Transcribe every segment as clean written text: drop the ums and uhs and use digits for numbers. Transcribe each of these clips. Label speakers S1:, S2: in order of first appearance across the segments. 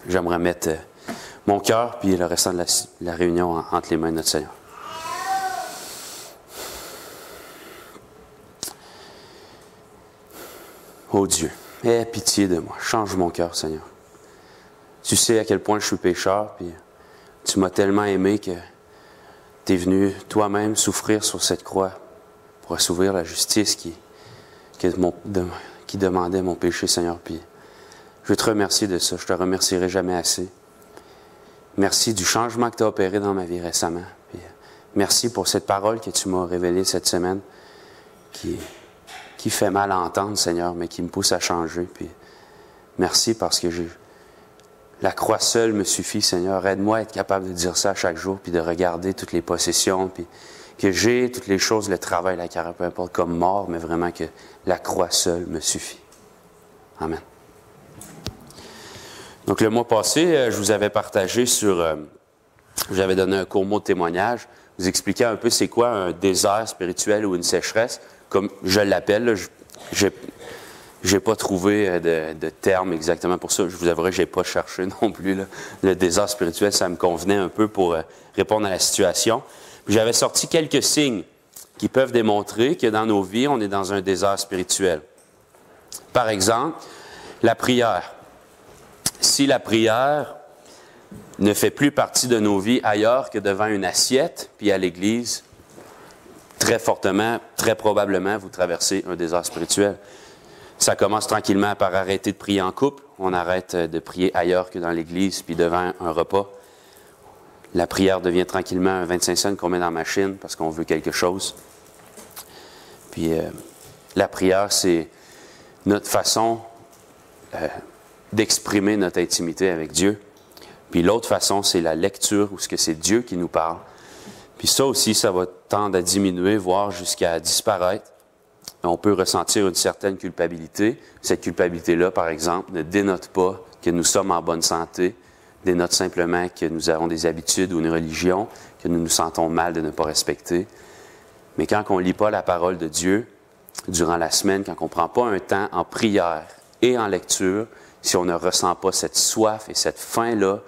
S1: j'aimerais mettre mon cœur puis le restant de la réunion entre les mains de notre Seigneur. Oh Dieu, aie pitié de moi. Change mon cœur, Seigneur. Tu sais à quel point je suis pécheur, puis tu m'as tellement aimé que tu es venu toi-même souffrir sur cette croix pour assouvir la justice qui demandait mon péché, Seigneur. Puis je veux te remercier de ça. Je te remercierai jamais assez. Merci du changement que tu as opéré dans ma vie récemment. Puis merci pour cette parole que tu m'as révélée cette semaine qui fait mal à entendre, Seigneur, mais qui me pousse à changer. Puis merci parce que la croix seule me suffit, Seigneur. Aide-moi à être capable de dire ça chaque jour, puis de regarder toutes les possessions, puis que j'ai toutes les choses, le travail, la carrière, peu importe, comme mort, mais vraiment que la croix seule me suffit. Amen. Donc, le mois passé, je vous avais partagé j'avais donné un court mot de témoignage, vous expliquais un peu c'est quoi un désert spirituel ou une sécheresse, comme je l'appelle. J'ai pas trouvé de terme exactement pour ça. Je vous avouerai que j'ai pas cherché non plus. Là. Le désert spirituel, ça me convenait un peu pour répondre à la situation. Puis j'avais sorti quelques signes qui peuvent démontrer que dans nos vies, on est dans un désert spirituel. Par exemple, la prière. Si la prière ne fait plus partie de nos vies ailleurs que devant une assiette, puis à l'église, très fortement, très probablement, vous traversez un désert spirituel. Ça commence tranquillement par arrêter de prier en couple. On arrête de prier ailleurs que dans l'église, puis devant un repas. La prière devient tranquillement un 25 cents qu'on met dans la machine parce qu'on veut quelque chose. Puis la prière, c'est notre façon d'exprimer notre intimité avec Dieu. Puis l'autre façon, c'est la lecture, où c'est Dieu qui nous parle. Puis ça aussi, ça va tendre à diminuer, voire jusqu'à disparaître. On peut ressentir une certaine culpabilité. Cette culpabilité-là, par exemple, ne dénote pas que nous sommes en bonne santé, dénote simplement que nous avons des habitudes ou une religion que nous nous sentons mal de ne pas respecter. Mais quand on ne lit pas la parole de Dieu durant la semaine, quand on ne prend pas un temps en prière et en lecture, si on ne ressent pas cette soif et cette faim-là,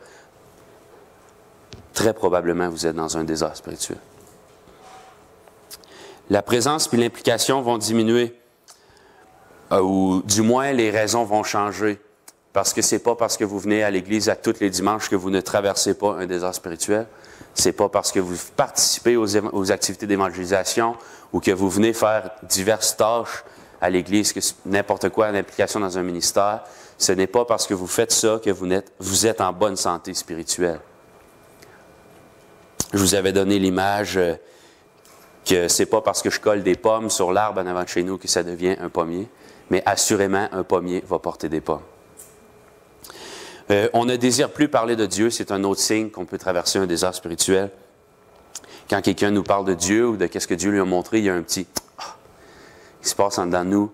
S1: très probablement vous êtes dans un désert spirituel. La présence puis l'implication vont diminuer, ou du moins les raisons vont changer, parce que c'est pas parce que vous venez à l'église à tous les dimanches que vous ne traversez pas un désert spirituel. C'est pas parce que vous participez aux activités d'évangélisation ou que vous venez faire diverses tâches à l'église, que n'importe quoi, l'implication dans un ministère. Ce n'est pas parce que vous faites ça que vous êtes en bonne santé spirituelle. Je vous avais donné l'image que c'est pas parce que je colle des pommes sur l'arbre en avant de chez nous que ça devient un pommier, mais assurément, un pommier va porter des pommes. On ne désire plus parler de Dieu, c'est un autre signe qu'on peut traverser un désert spirituel. Quand quelqu'un nous parle de Dieu ou de qu'est-ce que Dieu lui a montré, il y a un petit qui se passe en dedans de nous.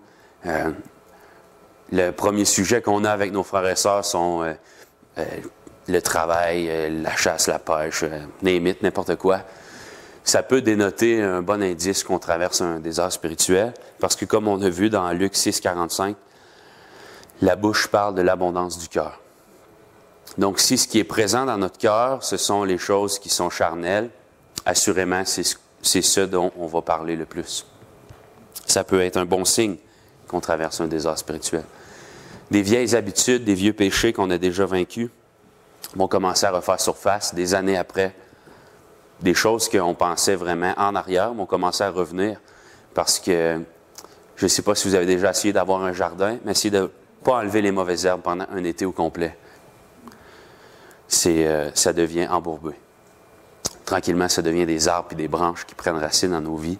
S1: Le premier sujet qu'on a avec nos frères et sœurs sont le travail, la chasse, la pêche, n'importe quoi. Ça peut dénoter un bon indice qu'on traverse un désert spirituel, parce que comme on a vu dans Luc 6, 45, la bouche parle de l'abondance du cœur. Donc, si ce qui est présent dans notre cœur, ce sont les choses qui sont charnelles, assurément, c'est ce dont on va parler le plus. Ça peut être un bon signe qu'on traverse un désert spirituel. Des vieilles habitudes, des vieux péchés qu'on a déjà vaincus vont commencer à refaire surface des années après. Des choses qu'on pensait vraiment en arrière vont commencer à revenir parce que, je ne sais pas si vous avez déjà essayé d'avoir un jardin, mais essayez de ne pas enlever les mauvaises herbes pendant un été au complet. Ça devient embourbé. Tranquillement, ça devient des arbres et des branches qui prennent racine dans nos vies.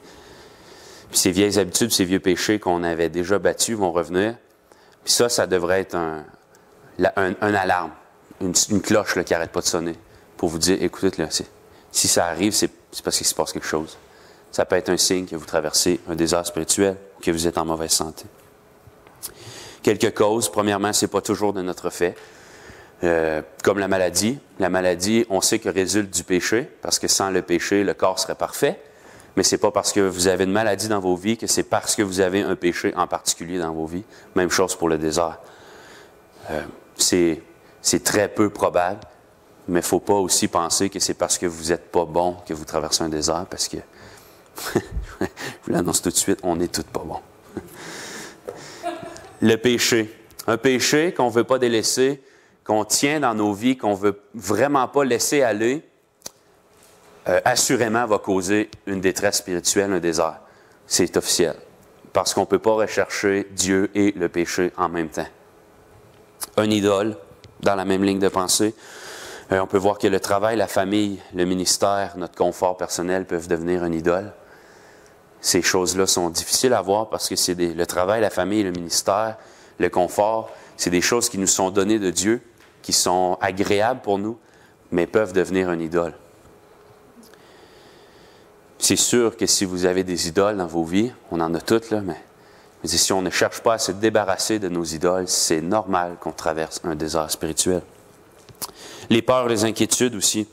S1: Puis ces vieilles habitudes, ces vieux péchés qu'on avait déjà battus vont revenir. Puis ça devrait être un alarme, une cloche là, qui n'arrête pas de sonner pour vous dire, écoutez, là, si ça arrive, c'est parce qu'il se passe quelque chose. Ça peut être un signe que vous traversez un désert spirituel ou que vous êtes en mauvaise santé. Quelques causes. Premièrement, ce n'est pas toujours de notre fait. Comme la maladie. La maladie, on sait qu'elle résulte du péché, parce que sans le péché, le corps serait parfait. Mais ce n'est pas parce que vous avez une maladie dans vos vies que c'est parce que vous avez un péché en particulier dans vos vies. Même chose pour le désert. C'est c'est très peu probable, mais il ne faut pas aussi penser que c'est parce que vous n'êtes pas bon que vous traversez un désert, parce que, je vous l'annonce tout de suite, on n'est tous pas bons. Le péché. Un péché qu'on ne veut pas délaisser, qu'on tient dans nos vies, qu'on ne veut vraiment pas laisser aller, assurément va causer une détresse spirituelle, un désert. C'est officiel. Parce qu'on ne peut pas rechercher Dieu et le péché en même temps. Un idole, dans la même ligne de pensée. On peut voir que le travail, la famille, le ministère, notre confort personnel peuvent devenir un idole. Ces choses-là sont difficiles à voir parce que c'est le travail, la famille, le ministère, le confort, c'est des choses qui nous sont données de Dieu, qui sont agréables pour nous, mais peuvent devenir un idole. C'est sûr que si vous avez des idoles dans vos vies, on en a toutes, là, mais si on ne cherche pas à se débarrasser de nos idoles, c'est normal qu'on traverse un désert spirituel. Les peurs, les inquiétudes aussi.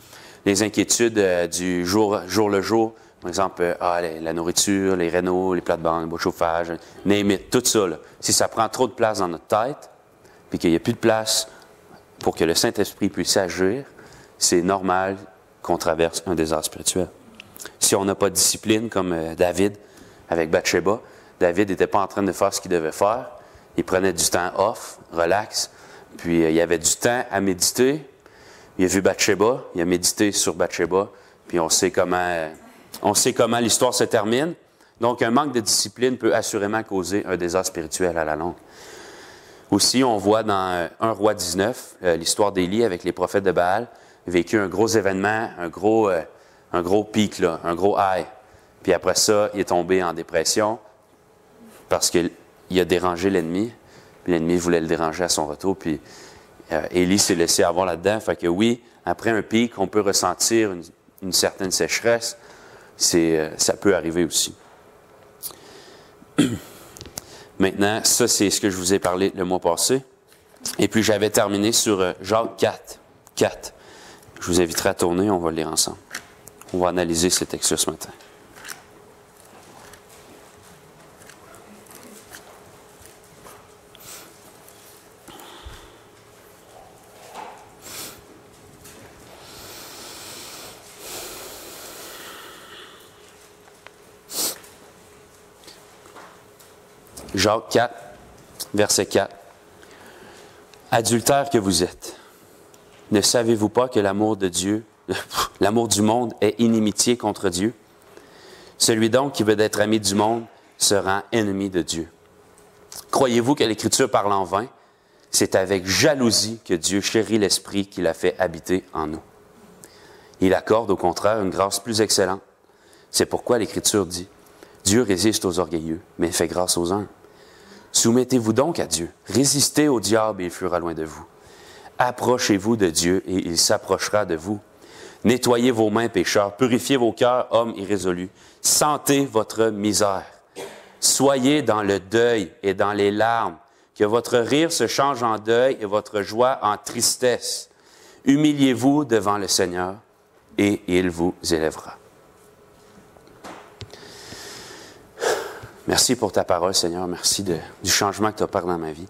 S1: Les inquiétudes du jour le jour. Par exemple, la nourriture, les rénaux, les plates-bandes, le beau chauffage, name it, tout ça. Là. Si ça prend trop de place dans notre tête, puis qu'il n'y a plus de place pour que le Saint-Esprit puisse agir, c'est normal qu'on traverse un désert spirituel. Si on n'a pas de discipline, comme David avec Bathsheba, David n'était pas en train de faire ce qu'il devait faire. Il prenait du temps off, relax, puis il y avait du temps à méditer. Il a vu Bathsheba, il a médité sur Bathsheba, puis on sait comment l'histoire se termine. Donc, un manque de discipline peut assurément causer un désert spirituel à la longue. Aussi, on voit dans 1 Roi 19, l'histoire d'Élie avec les prophètes de Baal, vécu un gros événement, un gros pic, là, un gros high. Puis après ça, il est tombé en dépression parce qu'il a dérangé l'ennemi. Puis l'ennemi voulait le déranger à son retour, puis Élie s'est laissé avoir là-dedans. Fait que oui, après un pic, on peut ressentir une certaine sécheresse. Ça peut arriver aussi. Maintenant, ça, c'est ce que je vous ai parlé le mois passé. Et puis, j'avais terminé sur Jacques 4. Je vous inviterai à tourner, on va le lire ensemble. On va analyser ce texte ce matin. Jacques 4, verset 4. Adultères que vous êtes, ne savez-vous pas que l'amour de Dieu, l'amour du monde est inimitié contre Dieu? Celui donc qui veut être ami du monde se rend ennemi de Dieu. Croyez-vous que l'Écriture parle en vain? C'est avec jalousie que Dieu chérit l'Esprit qu'il a fait habiter en nous. Il accorde au contraire une grâce plus excellente. C'est pourquoi l'Écriture dit, Dieu résiste aux orgueilleux, mais fait grâce aux humbles. Soumettez-vous donc à Dieu. Résistez au diable et il fuira loin de vous. Approchez-vous de Dieu et il s'approchera de vous. Nettoyez vos mains, pécheurs. Purifiez vos cœurs, hommes irrésolus. Sentez votre misère. Soyez dans le deuil et dans les larmes. Que votre rire se change en deuil et votre joie en tristesse. Humiliez-vous devant le Seigneur et il vous élèvera. Merci pour ta parole, Seigneur. Merci du changement que tu as opéré dans ma vie.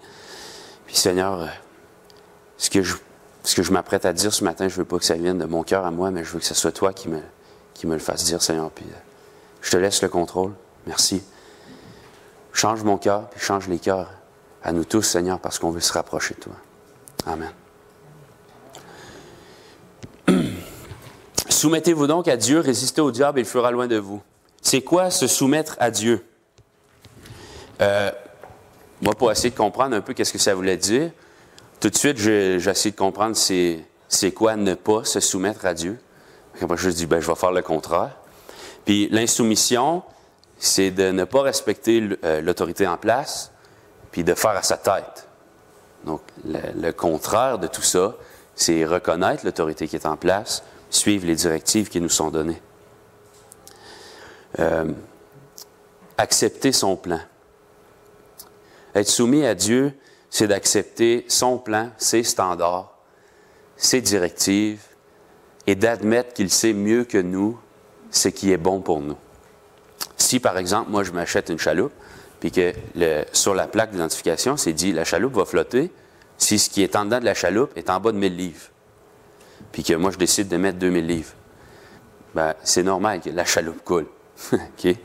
S1: Puis, Seigneur, ce que je m'apprête à dire ce matin, je ne veux pas que ça vienne de mon cœur à moi, mais je veux que ce soit toi qui me le fasses dire, Seigneur. Puis, je te laisse le contrôle. Merci. Change mon cœur, puis change les cœurs à nous tous, Seigneur, parce qu'on veut se rapprocher de toi. Amen. Soumettez-vous donc à Dieu, résistez au diable et il fera loin de vous. C'est quoi se soumettre à Dieu? Moi, pour essayer de comprendre un peu qu'est-ce que ça voulait dire, tout de suite, j'ai essayé de comprendre c'est quoi ne pas se soumettre à Dieu. Après, je dis, je vais faire le contraire. Puis l'insoumission, c'est de ne pas respecter l'autorité en place, puis de faire à sa tête. Donc, le contraire de tout ça, c'est reconnaître l'autorité qui est en place, suivre les directives qui nous sont données. Accepter son plan. Être soumis à Dieu, c'est d'accepter son plan, ses standards, ses directives, et d'admettre qu'il sait mieux que nous ce qui est bon pour nous. Si, par exemple, moi, je m'achète une chaloupe, puis que sur la plaque d'identification, c'est dit « la chaloupe va flotter Si ce qui est en dedans de la chaloupe est en bas de 1000 livres, puis que moi je décide de mettre 2000 livres, ben, c'est normal que la chaloupe coule. Okay?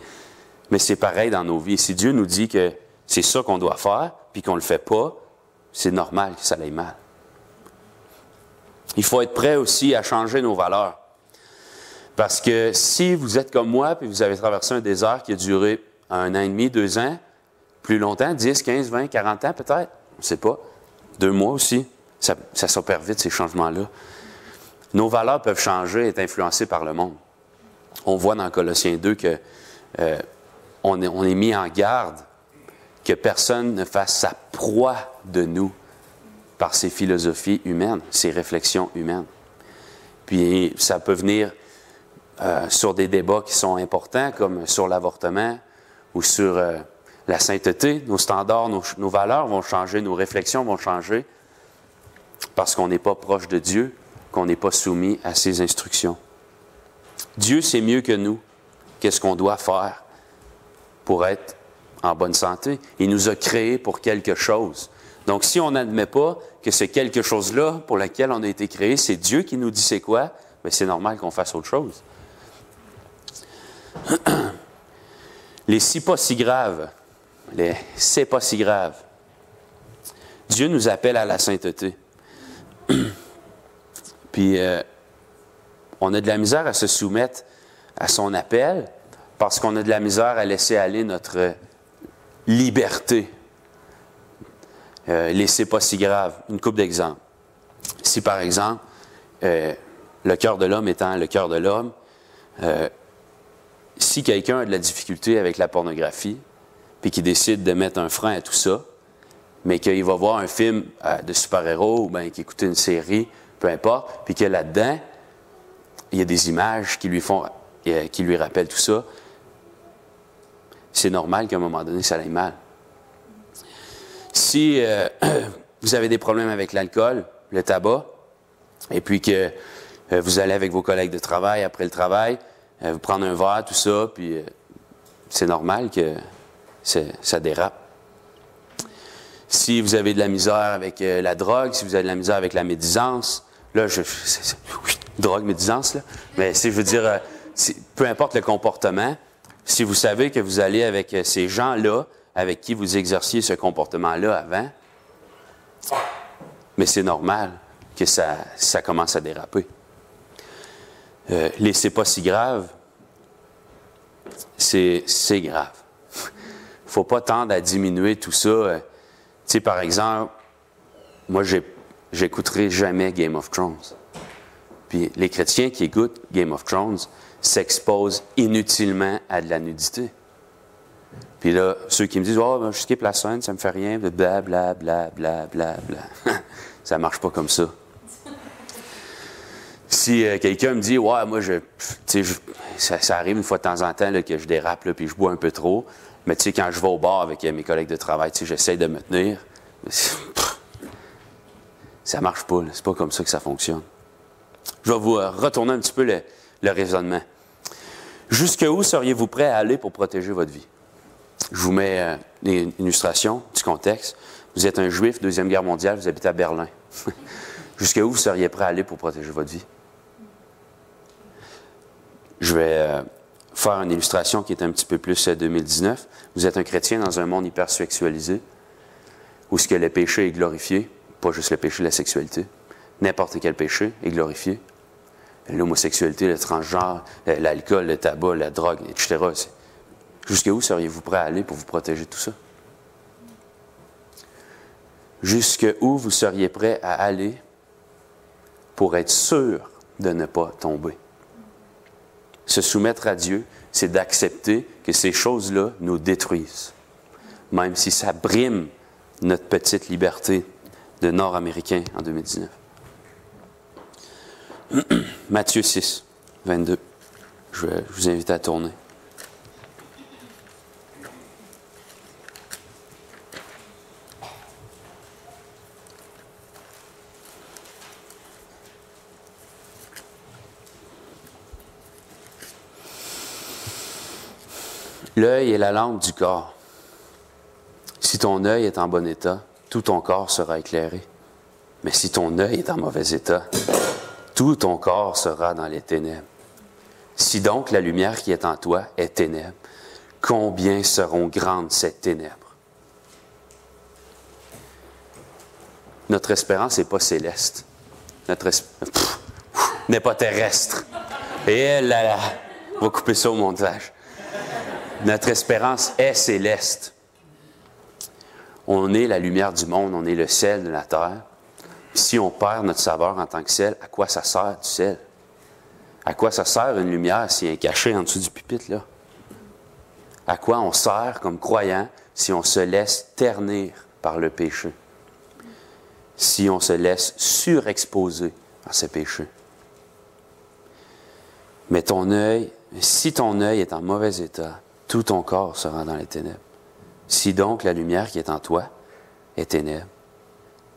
S1: Mais c'est pareil dans nos vies. Si Dieu nous dit que c'est ça qu'on doit faire, puis qu'on ne le fait pas, c'est normal que ça aille mal. Il faut être prêt aussi à changer nos valeurs. Parce que si vous êtes comme moi, puis vous avez traversé un désert qui a duré 1 an et demi, 2 ans, plus longtemps, 10, 15, 20, 40 ans peut-être, on ne sait pas, 2 mois aussi, ça s'opère vite ces changements-là. Nos valeurs peuvent changer et être influencées par le monde. On voit dans Colossiens 2 que on est mis en garde que personne ne fasse sa proie de nous par ses philosophies humaines, ses réflexions humaines. Puis ça peut venir sur des débats qui sont importants, comme sur l'avortement ou sur la sainteté. Nos standards, nos valeurs vont changer, nos réflexions vont changer parce qu'on n'est pas proche de Dieu, qu'on n'est pas soumis à ses instructions. Dieu sait mieux que nous qu'est-ce qu'on doit faire pour être en bonne santé. Il nous a créés pour quelque chose. Donc, si on n'admet pas que c'est quelque chose-là pour lequel on a été créé, c'est Dieu qui nous dit c'est quoi, bien, c'est normal qu'on fasse autre chose. Les si pas si graves, les c'est pas si grave. Dieu nous appelle à la sainteté. Puis, on a de la misère à se soumettre à son appel parce qu'on a de la misère à laisser aller notre liberté. C'est pas si grave. Une couple d'exemples. Si, par exemple, le cœur de l'homme étant le cœur de l'homme, si quelqu'un a de la difficulté avec la pornographie, puis qu'il décide de mettre un frein à tout ça, mais qu'il va voir un film de super-héros ou bien qu'il écoute une série, peu importe, puis que là-dedans, il y a des images qui lui rappellent tout ça, c'est normal qu'à un moment donné, ça aille mal. Si vous avez des problèmes avec l'alcool, le tabac, et puis que vous allez avec vos collègues de travail, après le travail, vous prendre un verre, tout ça, puis c'est normal que ça dérape. Si vous avez de la misère avec la drogue, si vous avez de la misère avec la médisance, là, drogue, médisance, là, mais si je veux dire, peu importe le comportement, si vous savez que vous allez avec ces gens-là, avec qui vous exerciez ce comportement-là avant, mais c'est normal que ça commence à déraper. C'est pas si grave, c'est grave. Il ne faut pas tendre à diminuer tout ça. Tu sais, par exemple, moi, j'écouterai jamais Game of Thrones. Puis les chrétiens qui écoutent Game of Thrones s'exposent inutilement à de la nudité. Puis là, ceux qui me disent « Oh, ben, je skip la scène, ça me fait rien, bla, bla, bla, bla, bla, bla. » Ça marche pas comme ça. Si quelqu'un me dit « Ouais, moi, ça arrive une fois de temps en temps là, que je dérape, là, puis je bois un peu trop. Mais tu sais, quand je vais au bar avec mes collègues de travail, j'essaie de me tenir. Ça marche pas, là. C'est pas comme ça que ça fonctionne. » Je vais vous retourner un petit peu le raisonnement. Jusqu'où seriez-vous prêt à aller pour protéger votre vie? Je vous mets une illustration du contexte. Vous êtes un Juif, Deuxième Guerre mondiale, vous habitez à Berlin. Jusqu'où vous seriez prêt à aller pour protéger votre vie? Je vais faire une illustration qui est un petit peu plus 2019. Vous êtes un chrétien dans un monde hypersexualisé, où ce que le péché est glorifié, pas juste le péché de la sexualité. N'importe quel péché est glorifié. L'homosexualité, le transgenre, l'alcool, le tabac, la drogue, etc. Jusqu'où seriez-vous prêt à aller pour vous protéger de tout ça? Jusqu'où vous seriez prêt à aller pour être sûr de ne pas tomber? Se soumettre à Dieu, c'est d'accepter que ces choses-là nous détruisent, même si ça brime notre petite liberté de Nord-Américain en 2019. Matthieu 6, 22. Je vous invite à tourner. L'œil est la lampe du corps. Si ton œil est en bon état, tout ton corps sera éclairé. Mais si ton œil est en mauvais état, tout ton corps sera dans les ténèbres. Si donc la lumière qui est en toi est ténèbre, combien seront grandes ces ténèbres? Notre espérance n'est pas céleste. N'est pas terrestre. Et là, on va couper ça au montage. Notre espérance est céleste. On est la lumière du monde, on est le sel de la terre. Si on perd notre saveur en tant que sel, à quoi ça sert du sel? À quoi ça sert une lumière si elle est cachée en dessous du pupitre, là? À quoi on sert comme croyant si on se laisse ternir par le péché? Si on se laisse surexposer à ce péché? Mais si ton œil est en mauvais état, tout ton corps sera dans les ténèbres. Si donc la lumière qui est en toi est ténèbre,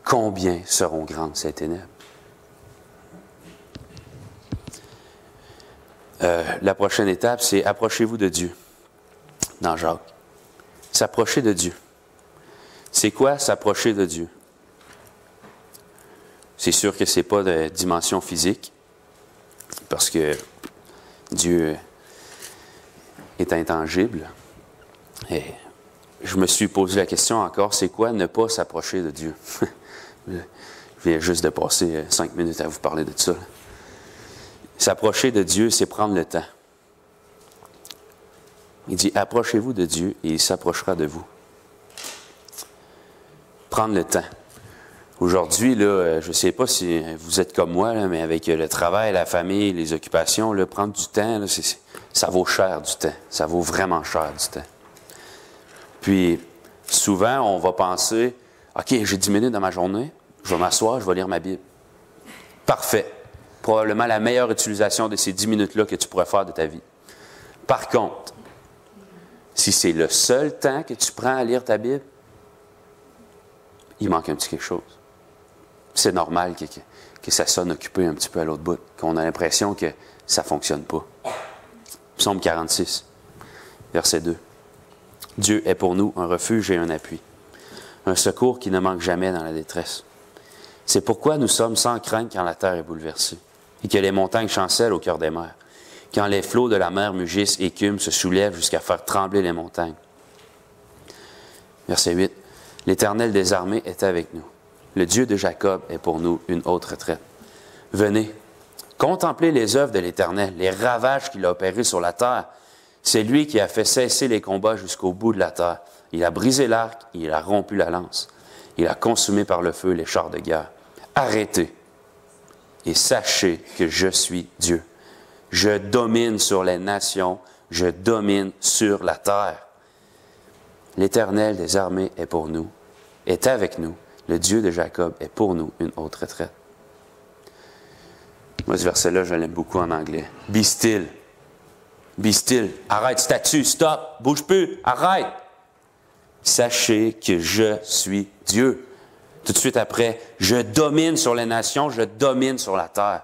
S1: combien seront grandes ces ténèbres? La prochaine étape, c'est approchez-vous de Dieu. Dans Jacques. S'approcher de Dieu. C'est quoi s'approcher de Dieu? C'est sûr que ce n'est pas de dimension physique, parce que Dieu est intangible. Et je me suis posé la question encore, c'est quoi ne pas s'approcher de Dieu? Je viens juste de passer 5 minutes à vous parler de ça. S'approcher de Dieu, c'est prendre le temps. Il dit, approchez-vous de Dieu et il s'approchera de vous. Prendre le temps. Aujourd'hui, là, je ne sais pas si vous êtes comme moi, là, mais avec le travail, la famille, les occupations, là, prendre du temps, là, ça vaut cher du temps. Ça vaut vraiment cher du temps. Puis, souvent, on va penser, OK, j'ai 10 minutes dans ma journée, je vais m'asseoir, je vais lire ma Bible. Parfait. Probablement la meilleure utilisation de ces 10 minutes-là que tu pourrais faire de ta vie. Par contre, si c'est le seul temps que tu prends à lire ta Bible, il manque un petit quelque chose. C'est normal que ça sonne occupé un petit peu à l'autre bout, qu'on a l'impression que ça ne fonctionne pas. Psaume 46, verset 2. Dieu est pour nous un refuge et un appui, un secours qui ne manque jamais dans la détresse. C'est pourquoi nous sommes sans crainte quand la terre est bouleversée et que les montagnes chancellent au cœur des mers, quand les flots de la mer mugissent, écument, se soulèvent jusqu'à faire trembler les montagnes. Verset 8. L'Éternel des armées est avec nous. Le Dieu de Jacob est pour nous une haute retraite. Venez, contemplez les œuvres de l'Éternel, les ravages qu'il a opérés sur la terre. C'est lui qui a fait cesser les combats jusqu'au bout de la terre. Il a brisé l'arc, il a rompu la lance. Il a consumé par le feu les chars de guerre. Arrêtez et sachez que je suis Dieu. Je domine sur les nations, je domine sur la terre. L'Éternel des armées est pour nous, est avec nous. Le Dieu de Jacob est pour nous une haute retraite. Moi, ce verset-là, je l'aime beaucoup en anglais. Be still. Be still. Arrête, statue, stop, bouge plus, arrête. Sachez que je suis Dieu. Tout de suite après, je domine sur les nations, je domine sur la terre.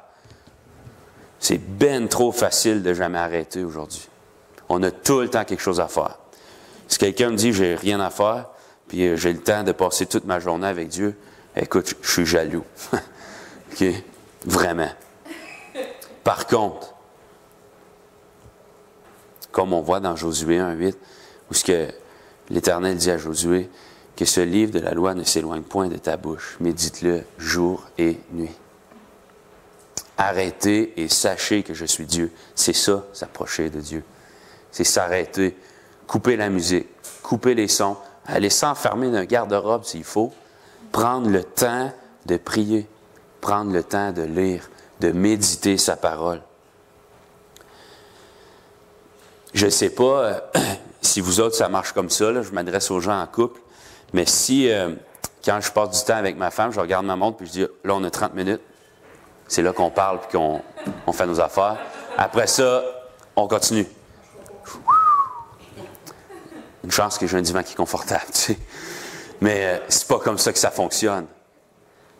S1: C'est ben trop facile de jamais arrêter aujourd'hui. On a tout le temps quelque chose à faire. Si quelqu'un me dit, j'ai rien à faire, puis j'ai le temps de passer toute ma journée avec Dieu, écoute, je suis jaloux. OK? Vraiment. Par contre, comme on voit dans Josué 1:8, où ce que l'Éternel dit à Josué, que ce livre de la loi ne s'éloigne point de ta bouche, médite-le jour et nuit. Arrêtez et sachez que je suis Dieu. C'est ça, s'approcher de Dieu. C'est s'arrêter, couper la musique, couper les sons, aller s'enfermer dans un garde-robe s'il faut, prendre le temps de prier, prendre le temps de lire, de méditer sa parole. Je ne sais pas si vous autres, ça marche comme ça, là, je m'adresse aux gens en couple, mais si, quand je passe du temps avec ma femme, je regarde ma montre puis je dis, là, on a 30 minutes, c'est là qu'on parle puis qu'on fait nos affaires. Après ça, on continue. Une chance que j'ai un divan qui est confortable, tu sais. Mais c'est pas comme ça que ça fonctionne.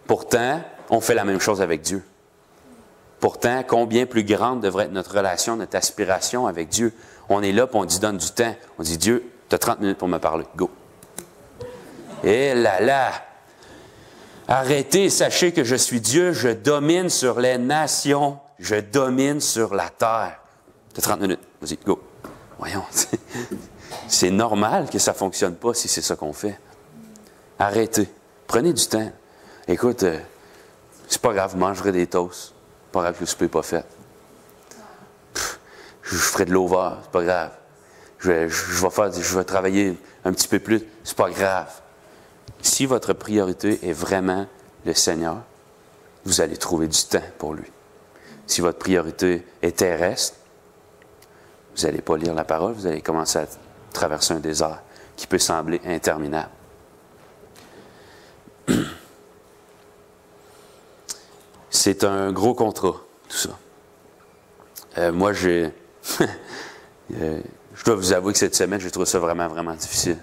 S1: Pourtant, on fait la même chose avec Dieu. Pourtant, combien plus grande devrait être notre relation, notre aspiration avec Dieu? On est là, puis on dit donne du temps. On dit, Dieu, tu as 30 minutes pour me parler. Go. Et là là! Arrêtez, sachez que je suis Dieu, je domine sur les nations, je domine sur la terre. T'as 30 minutes, vas-y, go. Voyons, c'est normal que ça ne fonctionne pas si c'est ça qu'on fait. Arrêtez, prenez du temps. Écoute, c'est pas grave, vous mangerez des toasts. C'est pas grave que le souper n'est pas fait. Je ferai de l'over, c'est pas grave. Je vais travailler un petit peu plus, c'est pas grave. Si votre priorité est vraiment le Seigneur, vous allez trouver du temps pour lui. Si votre priorité est terrestre, vous n'allez pas lire la parole, vous allez commencer à traverser un désert qui peut sembler interminable. C'est un gros contrat, tout ça. Moi, je dois vous avouer que cette semaine, j'ai trouvé ça vraiment, vraiment difficile.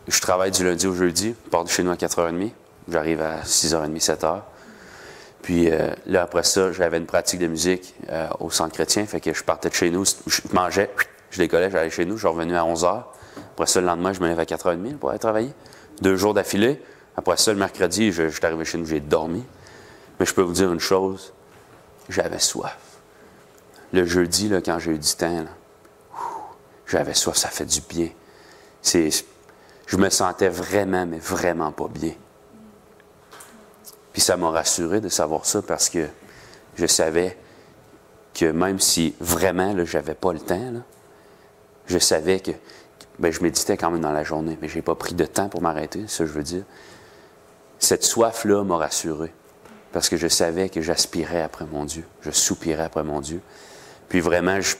S1: Je travaille du lundi au jeudi, je pars de chez nous à 4h30, j'arrive à 6h30, 7h. Puis là, après ça, j'avais une pratique de musique au centre chrétien, fait que je partais de chez nous, je mangeais, je décollais, j'allais chez nous, je suis revenu à 11h. Après ça, le lendemain, je me lève à 4h30 pour aller travailler. 2 jours d'affilée. Après ça, le mercredi, je suis arrivé chez nous, j'ai dormi. Mais je peux vous dire une chose, j'avais soif. Le jeudi, là, quand j'ai eu du temps, là, j'avais soif, ça fait du bien. Je me sentais vraiment, mais vraiment pas bien. Puis ça m'a rassuré de savoir ça parce que je savais que même si vraiment, là, j'avais pas le temps, là, je savais que je méditais quand même dans la journée, mais je n'ai pas pris de temps pour m'arrêter, c'est ça que je veux dire. Cette soif-là m'a rassuré parce que je savais que j'aspirais après mon Dieu, je soupirais après mon Dieu. Puis vraiment, je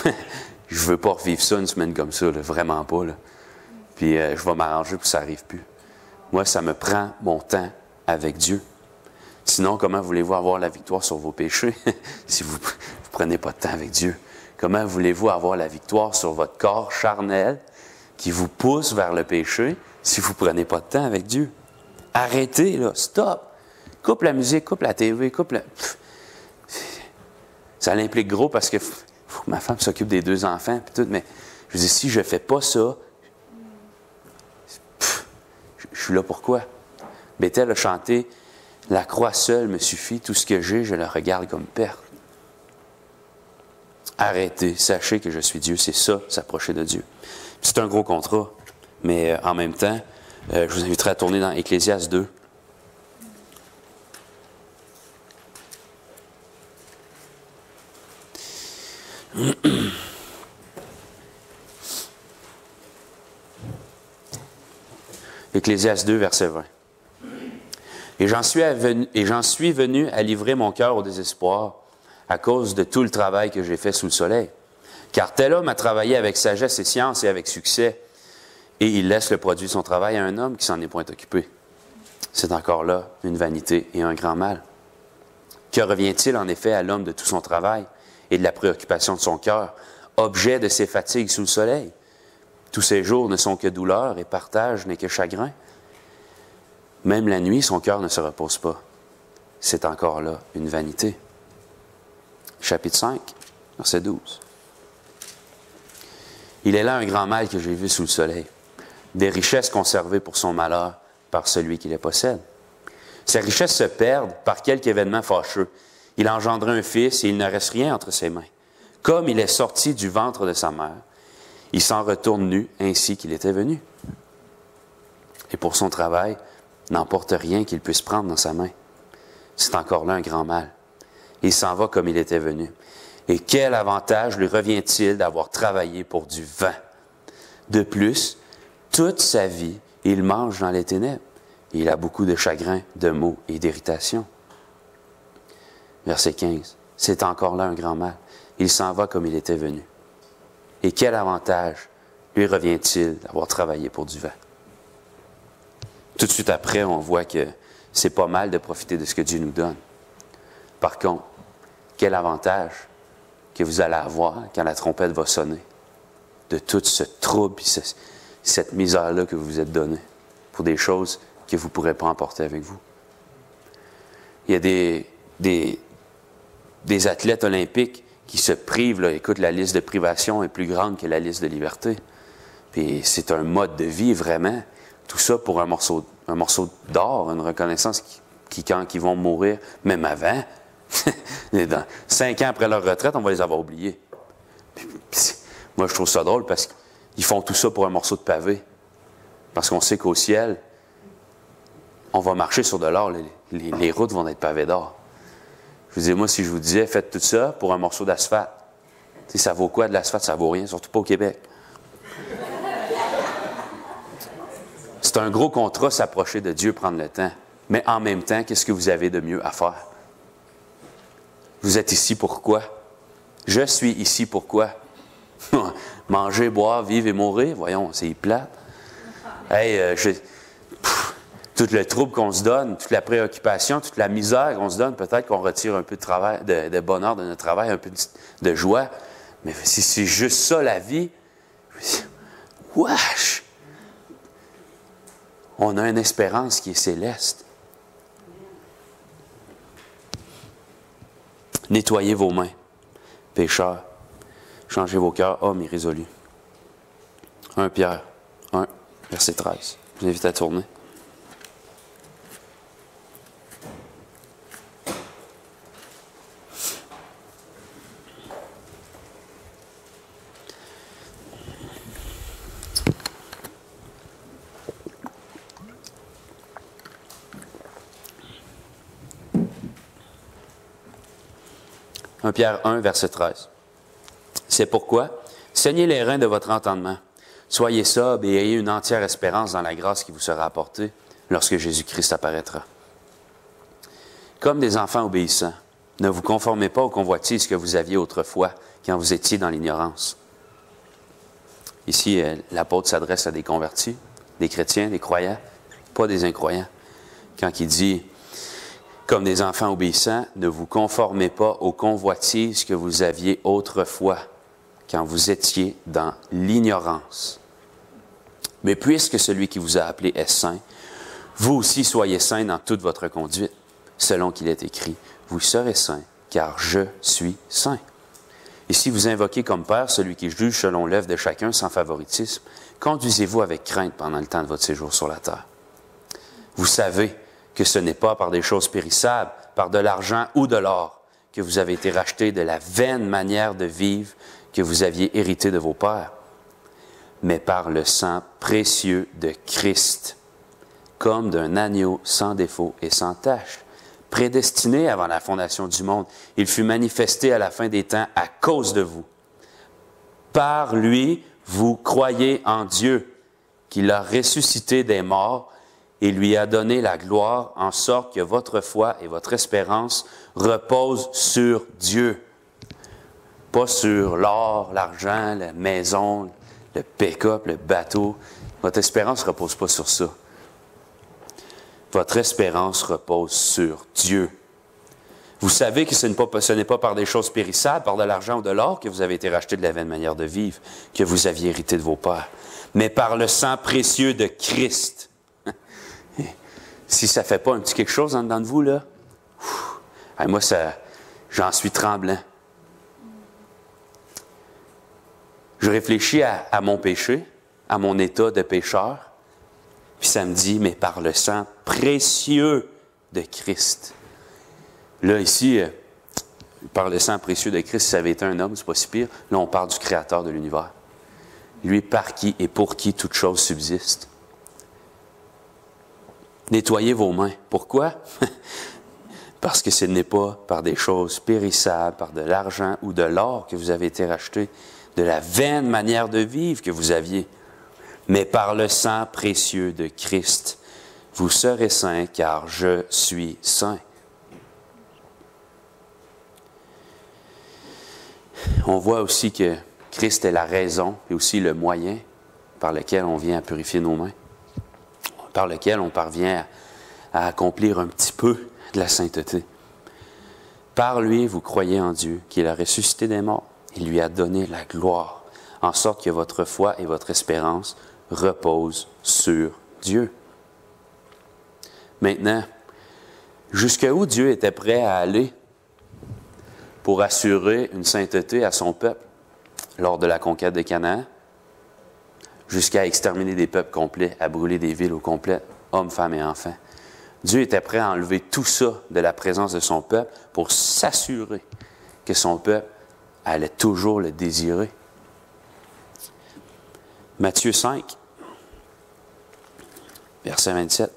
S1: ne veux pas revivre ça une semaine comme ça, là, vraiment pas. Là. Puis je vais m'arranger pour que ça n'arrive plus. Moi, ça me prend mon temps avec Dieu. Sinon, comment voulez-vous avoir la victoire sur vos péchés si vous ne prenez pas de temps avec Dieu? Comment voulez-vous avoir la victoire sur votre corps charnel qui vous pousse vers le péché si vous ne prenez pas de temps avec Dieu? Arrêtez, là, stop! Coupe la musique, coupe la TV, coupe la... Ça l'implique gros parce que faut que ma femme s'occupe des 2 enfants, puis tout, mais je dis, si je ne fais pas ça, je suis là pourquoi? Bethel a chanté « La croix seule me suffit, tout ce que j'ai, je le regarde comme perte. » Arrêtez, sachez que je suis Dieu, c'est ça, s'approcher de Dieu. C'est un gros contrat, mais en même temps, je vous inviterai à tourner dans Ecclésiaste 2. Ecclésiaste 2, verset 20. Et j'en suis venu à livrer mon cœur au désespoir à cause de tout le travail que j'ai fait sous le soleil. Car tel homme a travaillé avec sagesse et science et avec succès, et il laisse le produit de son travail à un homme qui s'en est point occupé. C'est encore là une vanité et un grand mal. Que revient-il en effet à l'homme de tout son travail et de la préoccupation de son cœur, objet de ses fatigues sous le soleil? Tous ses jours ne sont que douleur et partage n'est que chagrin. Même la nuit, son cœur ne se repose pas. C'est encore là une vanité. Chapitre 5, verset 12. Il est là un grand mal que j'ai vu sous le soleil, des richesses conservées pour son malheur par celui qui les possède. Ces richesses se perdent par quelque événement fâcheux. Il a engendré un fils et il ne reste rien entre ses mains. Comme il est sorti du ventre de sa mère, il s'en retourne nu ainsi qu'il était venu. Et pour son travail, n'emporte rien qu'il puisse prendre dans sa main. C'est encore là un grand mal. Il s'en va comme il était venu. Et quel avantage lui revient-il d'avoir travaillé pour du vent? De plus, toute sa vie, il mange dans les ténèbres. Il a beaucoup de chagrin, de maux et d'irritation. Verset 15. C'est encore là un grand mal. Il s'en va comme il était venu. Et quel avantage lui revient-il d'avoir travaillé pour du vent? Tout de suite après, on voit que c'est pas mal de profiter de ce que Dieu nous donne. Par contre, quel avantage que vous allez avoir quand la trompette va sonner de tout ce trouble et cette misère-là que vous vous êtes donnée pour des choses que vous ne pourrez pas emporter avec vous. Il y a des athlètes olympiques qui se privent. Là. Écoute, la liste de privation est plus grande que la liste de liberté. Puis c'est un mode de vie, vraiment, tout ça pour un morceau d'or, une reconnaissance quand ils vont mourir, même avant, 5 ans après leur retraite, on va les avoir oubliés. Moi, je trouve ça drôle parce qu'ils font tout ça pour un morceau de pavé. Parce qu'on sait qu'au ciel, on va marcher sur de l'or, les routes vont être pavées d'or. Je vous dis, moi, si je vous disais, faites tout ça pour un morceau d'asphalte, ça vaut quoi de l'asphalte? Ça vaut rien, surtout pas au Québec. C'est un gros contrat s'approcher de Dieu, prendre le temps. Mais en même temps, qu'est-ce que vous avez de mieux à faire? Vous êtes ici pourquoi? Je suis ici pourquoi? Manger, boire, vivre et mourir? Voyons, c'est plate. Hey, tout le trouble qu'on se donne, toute la préoccupation, toute la misère qu'on se donne, peut-être qu'on retire un peu de travail, de bonheur de notre travail, un peu de joie. Mais si c'est juste ça la vie, wesh! On a une espérance qui est céleste. Nettoyez vos mains, pécheurs. Changez vos cœurs, hommes irrésolus. 1 Pierre 1, verset 13. Je vous invite à tourner. Pierre 1, verset 13. C'est pourquoi, saignez les reins de votre entendement. Soyez sobres et ayez une entière espérance dans la grâce qui vous sera apportée lorsque Jésus-Christ apparaîtra. Comme des enfants obéissants, ne vous conformez pas aux convoitises que vous aviez autrefois quand vous étiez dans l'ignorance. Ici, l'apôtre s'adresse à des convertis, des chrétiens, des croyants, pas des incroyants. Quand il dit comme des enfants obéissants, ne vous conformez pas aux convoitises que vous aviez autrefois, quand vous étiez dans l'ignorance. Mais puisque celui qui vous a appelé est saint, vous aussi soyez saints dans toute votre conduite, selon qu'il est écrit, vous serez saints, car je suis saint. Et si vous invoquez comme Père celui qui juge selon l'œuvre de chacun sans favoritisme, conduisez-vous avec crainte pendant le temps de votre séjour sur la terre. Vous savez que ce n'est pas par des choses périssables, par de l'argent ou de l'or, que vous avez été rachetés de la vaine manière de vivre que vous aviez hérité de vos pères, mais par le sang précieux de Christ, comme d'un agneau sans défaut et sans tache, prédestiné avant la fondation du monde. Il fut manifesté à la fin des temps à cause de vous. Par lui, vous croyez en Dieu, qu'il a ressuscité des morts, et lui a donné la gloire, en sorte que votre foi et votre espérance reposent sur Dieu. Pas sur l'or, l'argent, la maison, le pick-up, le bateau. Votre espérance ne repose pas sur ça. Votre espérance repose sur Dieu. Vous savez que ce n'est pas par des choses périssables, par de l'argent ou de l'or, que vous avez été rachetés de la vaine manière de vivre, que vous aviez hérité de vos pères, mais par le sang précieux de Christ. Si ça ne fait pas un petit quelque chose en dedans de vous, là, moi, j'en suis tremblant. Je réfléchis à mon péché, à mon état de pécheur, puis ça me dit, mais par le sang précieux de Christ. Là, ici, par le sang précieux de Christ, si ça avait été un homme, c'est pas si pire. Là, on parle du Créateur de l'univers. Lui, par qui et pour qui toute chose subsiste. Nettoyez vos mains. Pourquoi? Parce que ce n'est pas par des choses périssables, par de l'argent ou de l'or que vous avez été rachetés, de la vaine manière de vivre que vous aviez, mais par le sang précieux de Christ. Vous serez saints, car je suis saint. On voit aussi que Christ est la raison et aussi le moyen par lequel on vient à purifier nos mains, par lequel on parvient à accomplir un petit peu de la sainteté. Par lui, vous croyez en Dieu, qu'il a ressuscité des morts. Il lui a donné la gloire, en sorte que votre foi et votre espérance reposent sur Dieu. Maintenant, jusqu'où Dieu était prêt à aller pour assurer une sainteté à son peuple lors de la conquête de Canaan? jusqu'à exterminer des peuples complets, à brûler des villes au complet, hommes, femmes et enfants. Dieu était prêt à enlever tout ça de la présence de son peuple pour s'assurer que son peuple allait toujours le désirer. Matthieu 5, verset 27.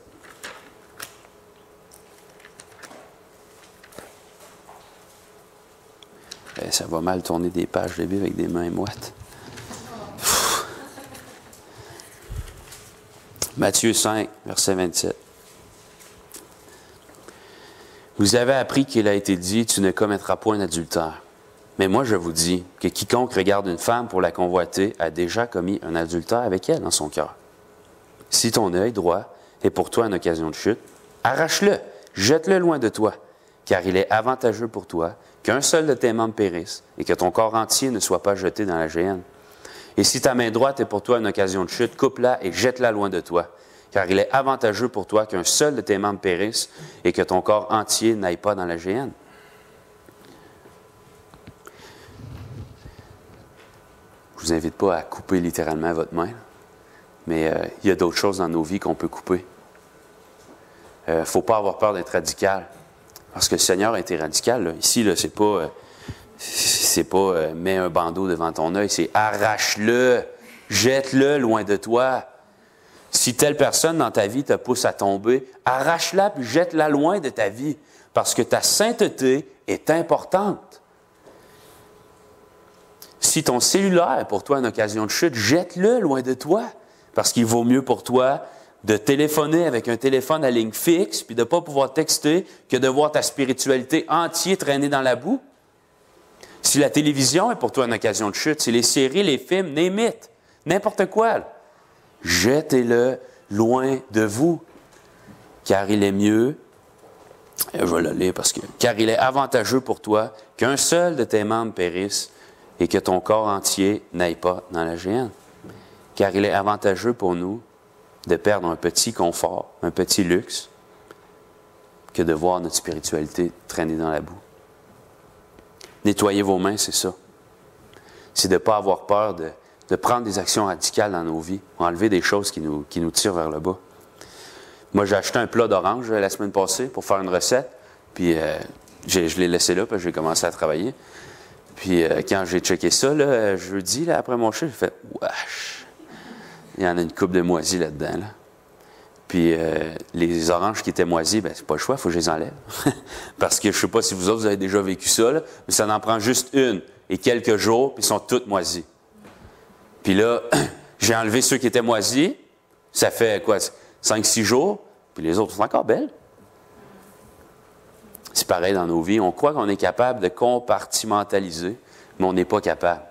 S1: Ça va mal tourner des pages de Bible avec des mains moites. Matthieu 5, verset 27. Vous avez appris qu'il a été dit, tu ne commettras point d'adultère. Mais moi, je vous dis que quiconque regarde une femme pour la convoiter a déjà commis un adultère avec elle dans son cœur. Si ton œil droit est pour toi une occasion de chute, arrache-le, jette-le loin de toi, car il est avantageux pour toi qu'un seul de tes membres périsse et que ton corps entier ne soit pas jeté dans la géhenne. Et si ta main droite est pour toi une occasion de chute, coupe-la et jette-la loin de toi, car il est avantageux pour toi qu'un seul de tes membres périsse et que ton corps entier n'aille pas dans la géhenne. Je ne vous invite pas à couper littéralement votre main, mais il y a d'autres choses dans nos vies qu'on peut couper. Il ne faut pas avoir peur d'être radical, parce que le Seigneur a été radical. Là. Ici, là, c'est pas mets un bandeau devant ton œil, c'est arrache-le, jette-le loin de toi. Si telle personne dans ta vie te pousse à tomber, arrache-la puis jette-la loin de ta vie, parce que ta sainteté est importante. Si ton cellulaire est pour toi une occasion de chute, jette-le loin de toi, parce qu'il vaut mieux pour toi de téléphoner avec un téléphone à ligne fixe puis de ne pas pouvoir texter que de voir ta spiritualité entière traîner dans la boue. Si la télévision est pour toi une occasion de chute, si les séries, les films, name it, n'importe quoi, jetez-le loin de vous, car il est mieux, je vais le lire car il est avantageux pour toi qu'un seul de tes membres périsse et que ton corps entier n'aille pas dans la géhenne. Car il est avantageux pour nous de perdre un petit confort, un petit luxe, que de voir notre spiritualité traîner dans la boue. Nettoyer vos mains, c'est ça. C'est de ne pas avoir peur de prendre des actions radicales dans nos vies, enlever des choses qui nous tirent vers le bas. Moi, j'ai acheté un plat d'orange la semaine passée pour faire une recette, puis je l'ai laissé là, puis j'ai commencé à travailler. Puis quand j'ai checké ça, là, jeudi, là, après mon chiffre, j'ai fait « Wesh! » Il y en a une coupe de moisis là-dedans. Là. Puis les oranges qui étaient moisies, bien, c'est pas le choix, il faut que je les enlève. Parce que je ne sais pas si vous autres, vous avez déjà vécu ça, là, mais ça en prend juste une et quelques jours, puis ils sont toutes moisies. Puis là, j'ai enlevé ceux qui étaient moisis, ça fait quoi, 5-6 jours, puis les autres sont encore belles. C'est pareil dans nos vies. On croit qu'on est capable de compartimentaliser, mais on n'est pas capable.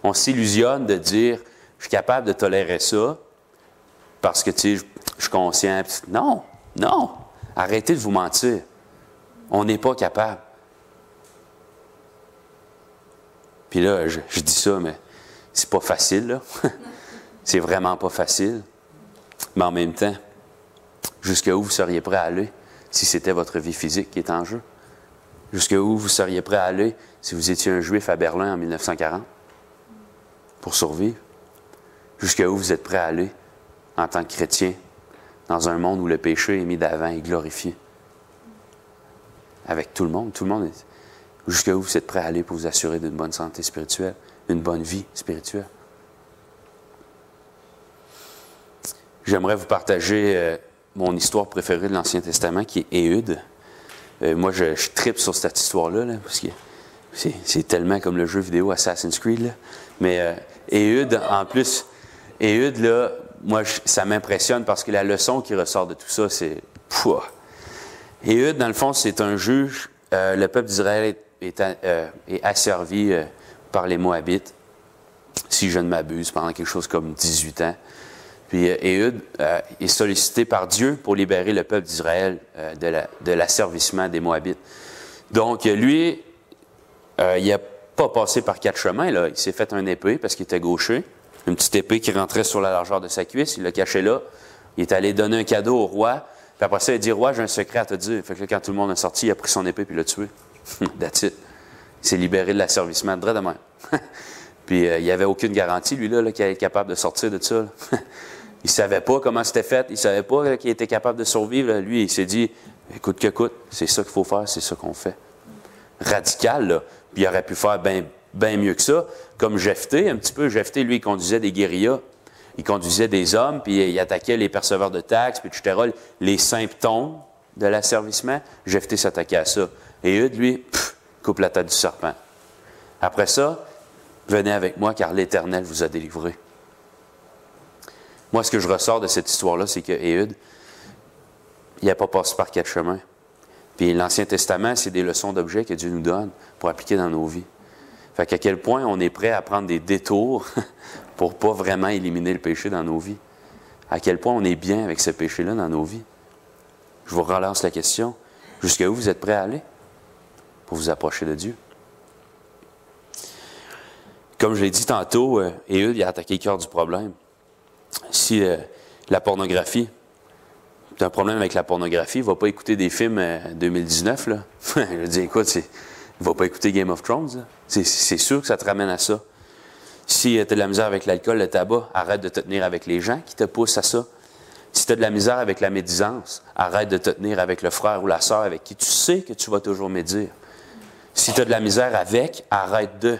S1: On s'illusionne de dire « je suis capable de tolérer ça parce que, tu sais, je suis conscient. » Non, non! Arrêtez de vous mentir. On n'est pas capable. Puis là, je dis ça, mais c'est pas facile, là. C'est vraiment pas facile. Mais en même temps, jusqu'à où vous seriez prêt à aller si c'était votre vie physique qui est en jeu? Jusqu'à où vous seriez prêt à aller si vous étiez un Juif à Berlin en 1940 pour survivre? Jusqu'à où vous êtes prêt à aller en tant que chrétien dans un monde où le péché est mis d'avant et glorifié? Avec tout le monde est... Jusqu'à où vous êtes prêt à aller pour vous assurer d'une bonne santé spirituelle, d'une bonne vie spirituelle? J'aimerais vous partager mon histoire préférée de l'Ancien Testament, qui est Éhude. Moi, je tripe sur cette histoire-là, là, parce que c'est tellement comme le jeu vidéo Assassin's Creed. Là. Mais Éhude, en plus, Éhude, là, moi, ça m'impressionne parce que la leçon qui ressort de tout ça, c'est... Éhude, dans le fond, c'est un juge. Le peuple d'Israël est asservi par les Moabites, si je ne m'abuse, pendant quelque chose comme 18 ans. Puis Éhude est sollicité par Dieu pour libérer le peuple d'Israël de l'asservissement des Moabites. Donc, lui, il n'a pas passé par 4 chemins. Là. Il s'est fait une épée parce qu'il était gaucher. Une petite épée qui rentrait sur la largeur de sa cuisse. Il l'a caché là. Il est allé donner un cadeau au roi. Puis après ça, il a dit « Roi, j'ai un secret à te dire. » Fait que là, quand tout le monde est sorti, il a pris son épée puis l'a tué. That's it. Il s'est libéré de l'asservissement de même. Puis il n'y avait aucune garantie, lui, là, qu'il allait être capable de sortir de ça. Là. Il ne savait pas comment c'était fait. Il ne savait pas qu'il était capable de survivre. Là. Lui, il s'est dit, écoute que coûte, c'est ça qu'il faut faire, c'est ça qu'on fait. Radical, là. Puis il aurait pu faire bien mieux que ça. Comme Jephthé, un petit peu. Jephthé, lui, il conduisait des guérillas. Il conduisait des hommes, puis il attaquait les perceveurs de taxes, puis etc., les symptômes de l'asservissement. Jephthé s'attaquait à ça. Et Ehud, lui, coupe la tête du serpent. Après ça, venez avec moi, car l'Éternel vous a délivré. Moi, ce que je ressors de cette histoire-là, c'est que Ehud, il n'a pas passé par quatre chemins. Puis l'Ancien Testament, c'est des leçons d'objets que Dieu nous donne pour appliquer dans nos vies. Fait qu'à quel point on est prêt à prendre des détours pour ne pas vraiment éliminer le péché dans nos vies. À quel point on est bien avec ce péché-là dans nos vies. Je vous relance la question. Jusqu'à où vous êtes prêt à aller pour vous approcher de Dieu? Comme je l'ai dit tantôt, Ehud, il a attaqué le cœur du problème. Si la pornographie, tu as un problème avec la pornographie, il ne va pas écouter des films 2019. Là. Je dis, écoute, il ne va pas écouter Game of Thrones. C'est sûr que ça te ramène à ça. Si tu as de la misère avec l'alcool, le tabac, arrête de te tenir avec les gens qui te poussent à ça. Si tu as de la misère avec la médisance, arrête de te tenir avec le frère ou la sœur avec qui tu sais que tu vas toujours médire. Si tu as de la misère avec, arrête de.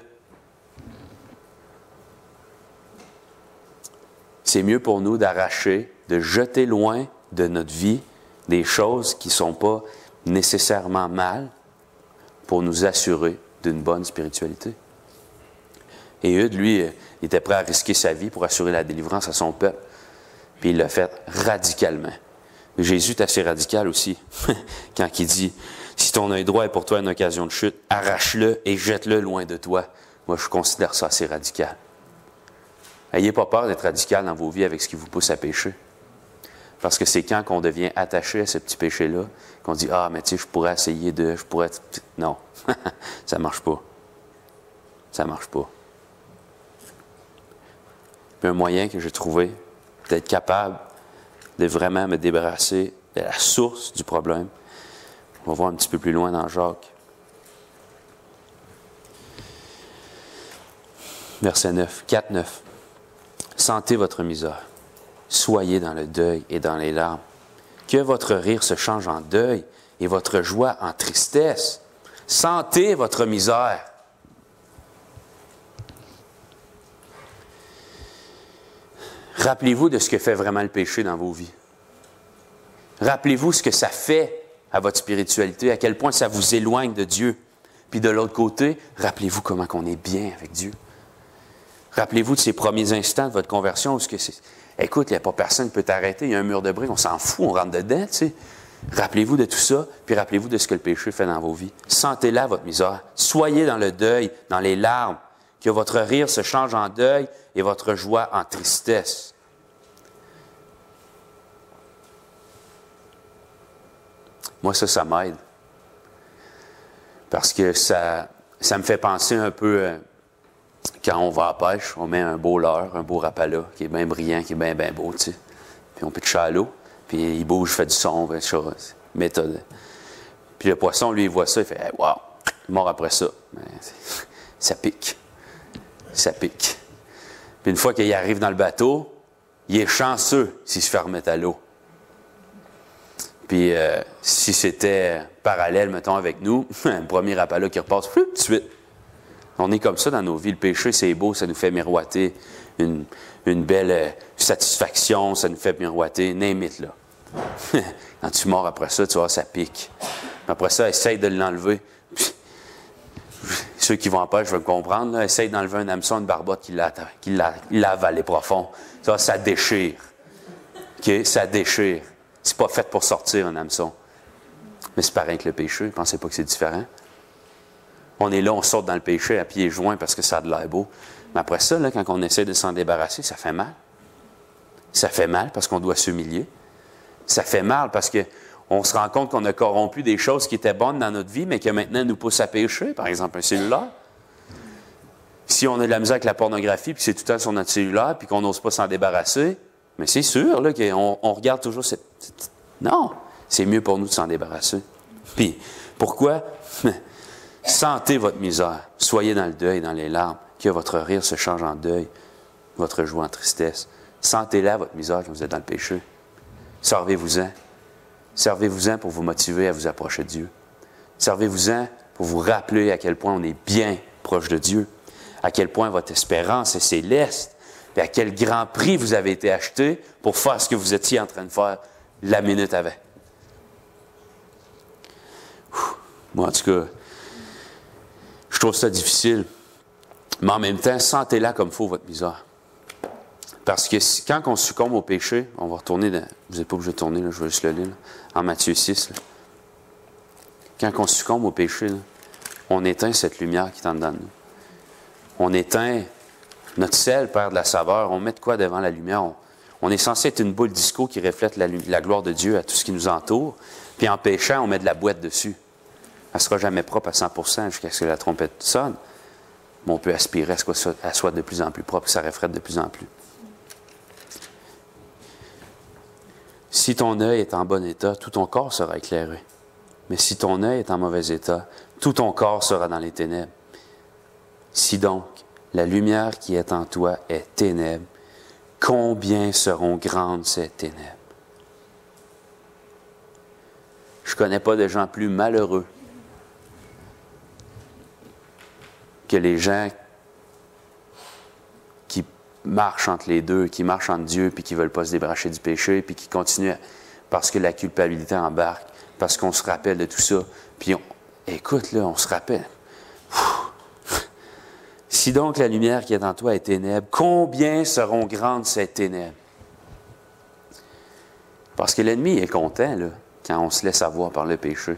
S1: C'est mieux pour nous d'arracher, de jeter loin de notre vie des choses qui ne sont pas nécessairement mal pour nous assurer d'une bonne spiritualité. Et Ehud, lui, il était prêt à risquer sa vie pour assurer la délivrance à son peuple. Puis il l'a fait radicalement. Jésus est assez radical aussi, quand il dit « Si ton œil droit est pour toi une occasion de chute, arrache-le et jette-le loin de toi. » Moi, je considère ça assez radical. N'ayez pas peur d'être radical dans vos vies avec ce qui vous pousse à pécher. Parce que c'est quand on devient attaché à ce petit péché-là, qu'on dit « Ah, mais tu sais, je pourrais essayer de... je pourrais... » Non, ça ne marche pas. Ça ne marche pas. Puis un moyen que j'ai trouvé d'être capable de vraiment me débarrasser de la source du problème. On va voir un petit peu plus loin dans Jacques. Verset 9, 4, 9. Sentez votre misère. Soyez dans le deuil et dans les larmes. Que votre rire se change en deuil et votre joie en tristesse. Sentez votre misère. Rappelez-vous de ce que fait vraiment le péché dans vos vies. Rappelez-vous ce que ça fait à votre spiritualité, à quel point ça vous éloigne de Dieu. Puis de l'autre côté, rappelez-vous comment on est bien avec Dieu. Rappelez-vous de ces premiers instants de votre conversion où écoute, il n'y a pas personne qui peut t'arrêter, il y a un mur de briques, on s'en fout, on rentre dedans, tu sais. Rappelez-vous de tout ça, puis rappelez-vous de ce que le péché fait dans vos vies. Sentez-la, votre misère. Soyez dans le deuil, dans les larmes, que votre rire se change en deuil et votre joie en tristesse. Moi, ça m'aide. Parce que ça me fait penser un peu, quand on va à la pêche, on met un beau leurre, un beau rapala, qui est bien brillant, qui est bien beau, tu sais. Puis on pitche à l'eau, puis il bouge, fait du son, bien chose. Méthode. Puis le poisson, lui, il voit ça, il fait hey, « Wow! » Il est mort après ça. Mais ça pique. Ça pique. Puis une fois qu'il arrive dans le bateau, il est chanceux s'il se fait remettre à l'eau. Puis si c'était parallèle, mettons, avec nous, un premier rapala qui repasse, tout de suite. On est comme ça dans nos vies. Le péché, c'est beau, ça nous fait miroiter une belle satisfaction, ça nous fait miroiter, name it, là. Quand tu mords après ça, tu vois, ça pique. Après ça, essaye de l'enlever. Ceux qui vont en pêche veulent me comprendre, là, essaye d'enlever un hameçon, une barbotte qui l'a avalé profond. Ça déchire. OK? Ça déchire. C'est pas fait pour sortir, un hameçon. Mais c'est pareil que le péché. Pensez pas que c'est différent. On est là, on saute dans le péché à pieds joints parce que ça a de l'air beau. Mais après ça, là, quand on essaie de s'en débarrasser, ça fait mal. Ça fait mal parce qu'on doit s'humilier. Ça fait mal parce qu'on se rend compte qu'on a corrompu des choses qui étaient bonnes dans notre vie, mais qui maintenant nous poussent à pécher. Par exemple, un cellulaire. Si on a de la misère avec la pornographie, puis c'est tout le temps sur notre cellulaire, puis qu'on n'ose pas s'en débarrasser, mais c'est sûr là, qu'on regarde toujours cette... Non, c'est mieux pour nous de s'en débarrasser. Puis, pourquoi? Sentez votre misère. Soyez dans le deuil, dans les larmes. que votre rire se change en deuil, votre joie en tristesse. Sentez-la, votre misère, quand vous êtes dans le péché. Servez-vous-en. Servez-vous-en pour vous motiver à vous approcher de Dieu. Servez-vous-en pour vous rappeler à quel point on est bien proche de Dieu, à quel point votre espérance est céleste, et à quel grand prix vous avez été acheté pour faire ce que vous étiez en train de faire la minute avant. Moi, en tout cas, je trouve ça difficile. Mais en même temps, sentez-la comme il faut, votre misère. Parce que quand on succombe au péché, on va retourner dans... Vous n'êtes pas obligé de tourner, là, je vais juste le lire, là, en Matthieu 6. Là. Quand on succombe au péché, là, on éteint cette lumière qui est en dedans de nous. On éteint notre sel, perd de la saveur. On met de quoi devant la lumière? On est censé être une boule disco qui reflète la gloire de Dieu à tout ce qui nous entoure. Puis en péchant, on met de la boîte dessus. Elle ne sera jamais propre à 100% jusqu'à ce que la trompette sonne. Mais on peut aspirer à ce qu'elle soit de plus en plus propre, que ça reflète de plus en plus. Si ton œil est en bon état, tout ton corps sera éclairé. Mais si ton œil est en mauvais état, tout ton corps sera dans les ténèbres. Si donc la lumière qui est en toi est ténèbre, combien seront grandes ces ténèbres? Je ne connais pas de gens plus malheureux que les gens qui marchent entre les deux, qui marchent entre Dieu, puis qui ne veulent pas se débarrasser du péché, puis qui continuent parce que la culpabilité embarque, parce qu'on se rappelle de tout ça. Puis, écoute, là, on se rappelle. Si donc la lumière qui est en toi est ténèbre, combien seront grandes ces ténèbres? Parce que l'ennemi est content, là, quand on se laisse avoir par le péché.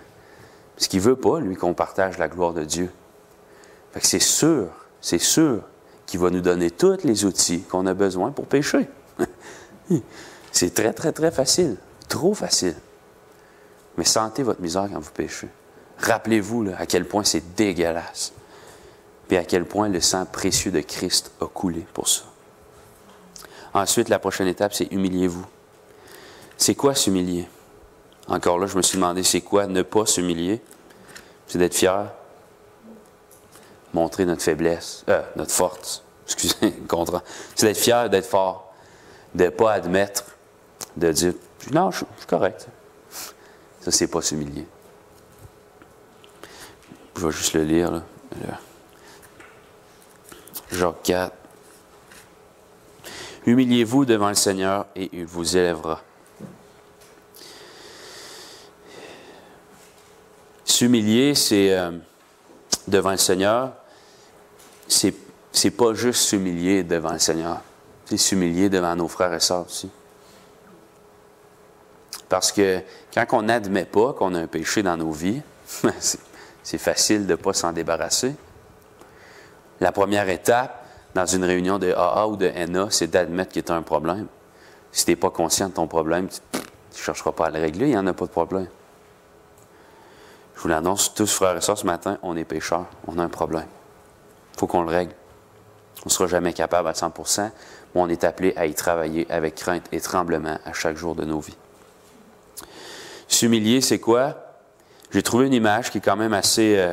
S1: Parce qu'il ne veut pas, lui, qu'on partage la gloire de Dieu. Fait que c'est sûr qu'il va nous donner tous les outils qu'on a besoin pour pécher. C'est très, très, très facile. Trop facile. Mais sentez votre misère quand vous péchez. Rappelez-vous là, à quel point c'est dégueulasse. Puis à quel point le sang précieux de Christ a coulé pour ça. Ensuite, la prochaine étape, c'est humiliez-vous. C'est quoi s'humilier? Encore là, je me suis demandé, c'est quoi ne pas s'humilier? C'est d'être fier. Montrer notre faiblesse, notre force. Excusez, contraire. C'est d'être fier, d'être fort. De ne pas admettre, de dire, non, je suis correct. Ça, c'est pas s'humilier. Je vais juste le lire, là. Jacques 4. Humiliez-vous devant le Seigneur et il vous élèvera. S'humilier, c'est devant le Seigneur, c'est pas juste s'humilier devant le Seigneur. C'est s'humilier devant nos frères et sœurs aussi. Parce que quand on n'admet pas qu'on a un péché dans nos vies, c'est facile de ne pas s'en débarrasser. La première étape dans une réunion de AA ou de NA, c'est d'admettre qu'il y a un problème. Si tu n'es pas conscient de ton problème, tu ne chercheras pas à le régler, il n'y en a pas de problème. Je vous l'annonce tous, frères et sœurs, ce matin, on est pécheurs, on a un problème. Il faut qu'on le règle. On ne sera jamais capable à 100%, mais on est appelé à y travailler avec crainte et tremblement à chaque jour de nos vies. S'humilier, c'est quoi? J'ai trouvé une image qui est quand même assez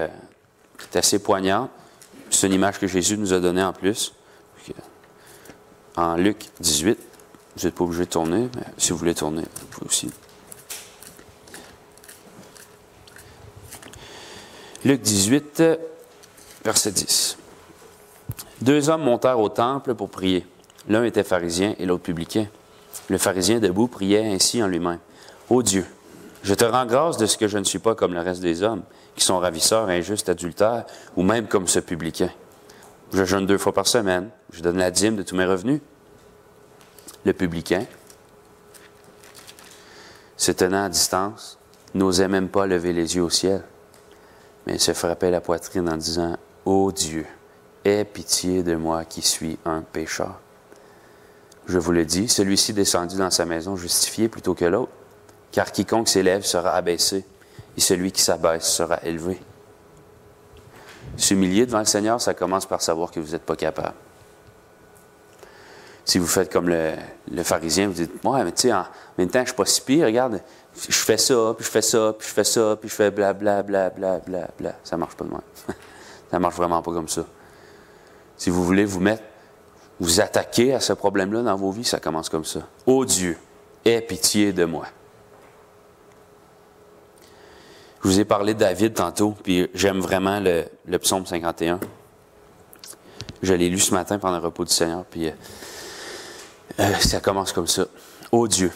S1: poignante. C'est une image que Jésus nous a donnée en plus. En Luc 18. Vous n'êtes pas obligé de tourner, mais si vous voulez tourner, vous pouvez aussi. Luc 18, verset 10. 2 hommes montèrent au temple pour prier. L'un était pharisien et l'autre publicain. Le pharisien debout priait ainsi en lui-même. « Ô Dieu, je te rends grâce de ce que je ne suis pas comme le reste des hommes, qui sont ravisseurs, injustes, adultères, ou même comme ce publicain. Je jeûne 2 fois par semaine, je donne la dîme de tous mes revenus. » Le publicain, se tenant à distance, n'osait même pas lever les yeux au ciel, mais il se frappait la poitrine en disant, « Ô Dieu, aie pitié de moi qui suis un pécheur. » Je vous le dis, celui-ci descendu dans sa maison justifié plutôt que l'autre, car quiconque s'élève sera abaissé, et celui qui s'abaisse sera élevé. S'humilier devant le Seigneur, ça commence par savoir que vous n'êtes pas capable. Si vous faites comme le pharisien, vous dites, « Ouais, mais tu sais, en même temps, je ne suis pas si pire, regarde, je fais ça, puis je fais ça, puis je fais ça, puis je fais blablabla, bla, bla, bla, bla. » Ça ne marche pas de même. Ça ne marche vraiment pas comme ça. Si vous voulez vous attaquer à ce problème-là dans vos vies, ça commence comme ça. Ô Dieu, aie pitié de moi. Je vous ai parlé de David tantôt, puis j'aime vraiment le psaume 51. Je l'ai lu ce matin pendant le repos du Seigneur, puis ça commence comme ça. Ô Dieu,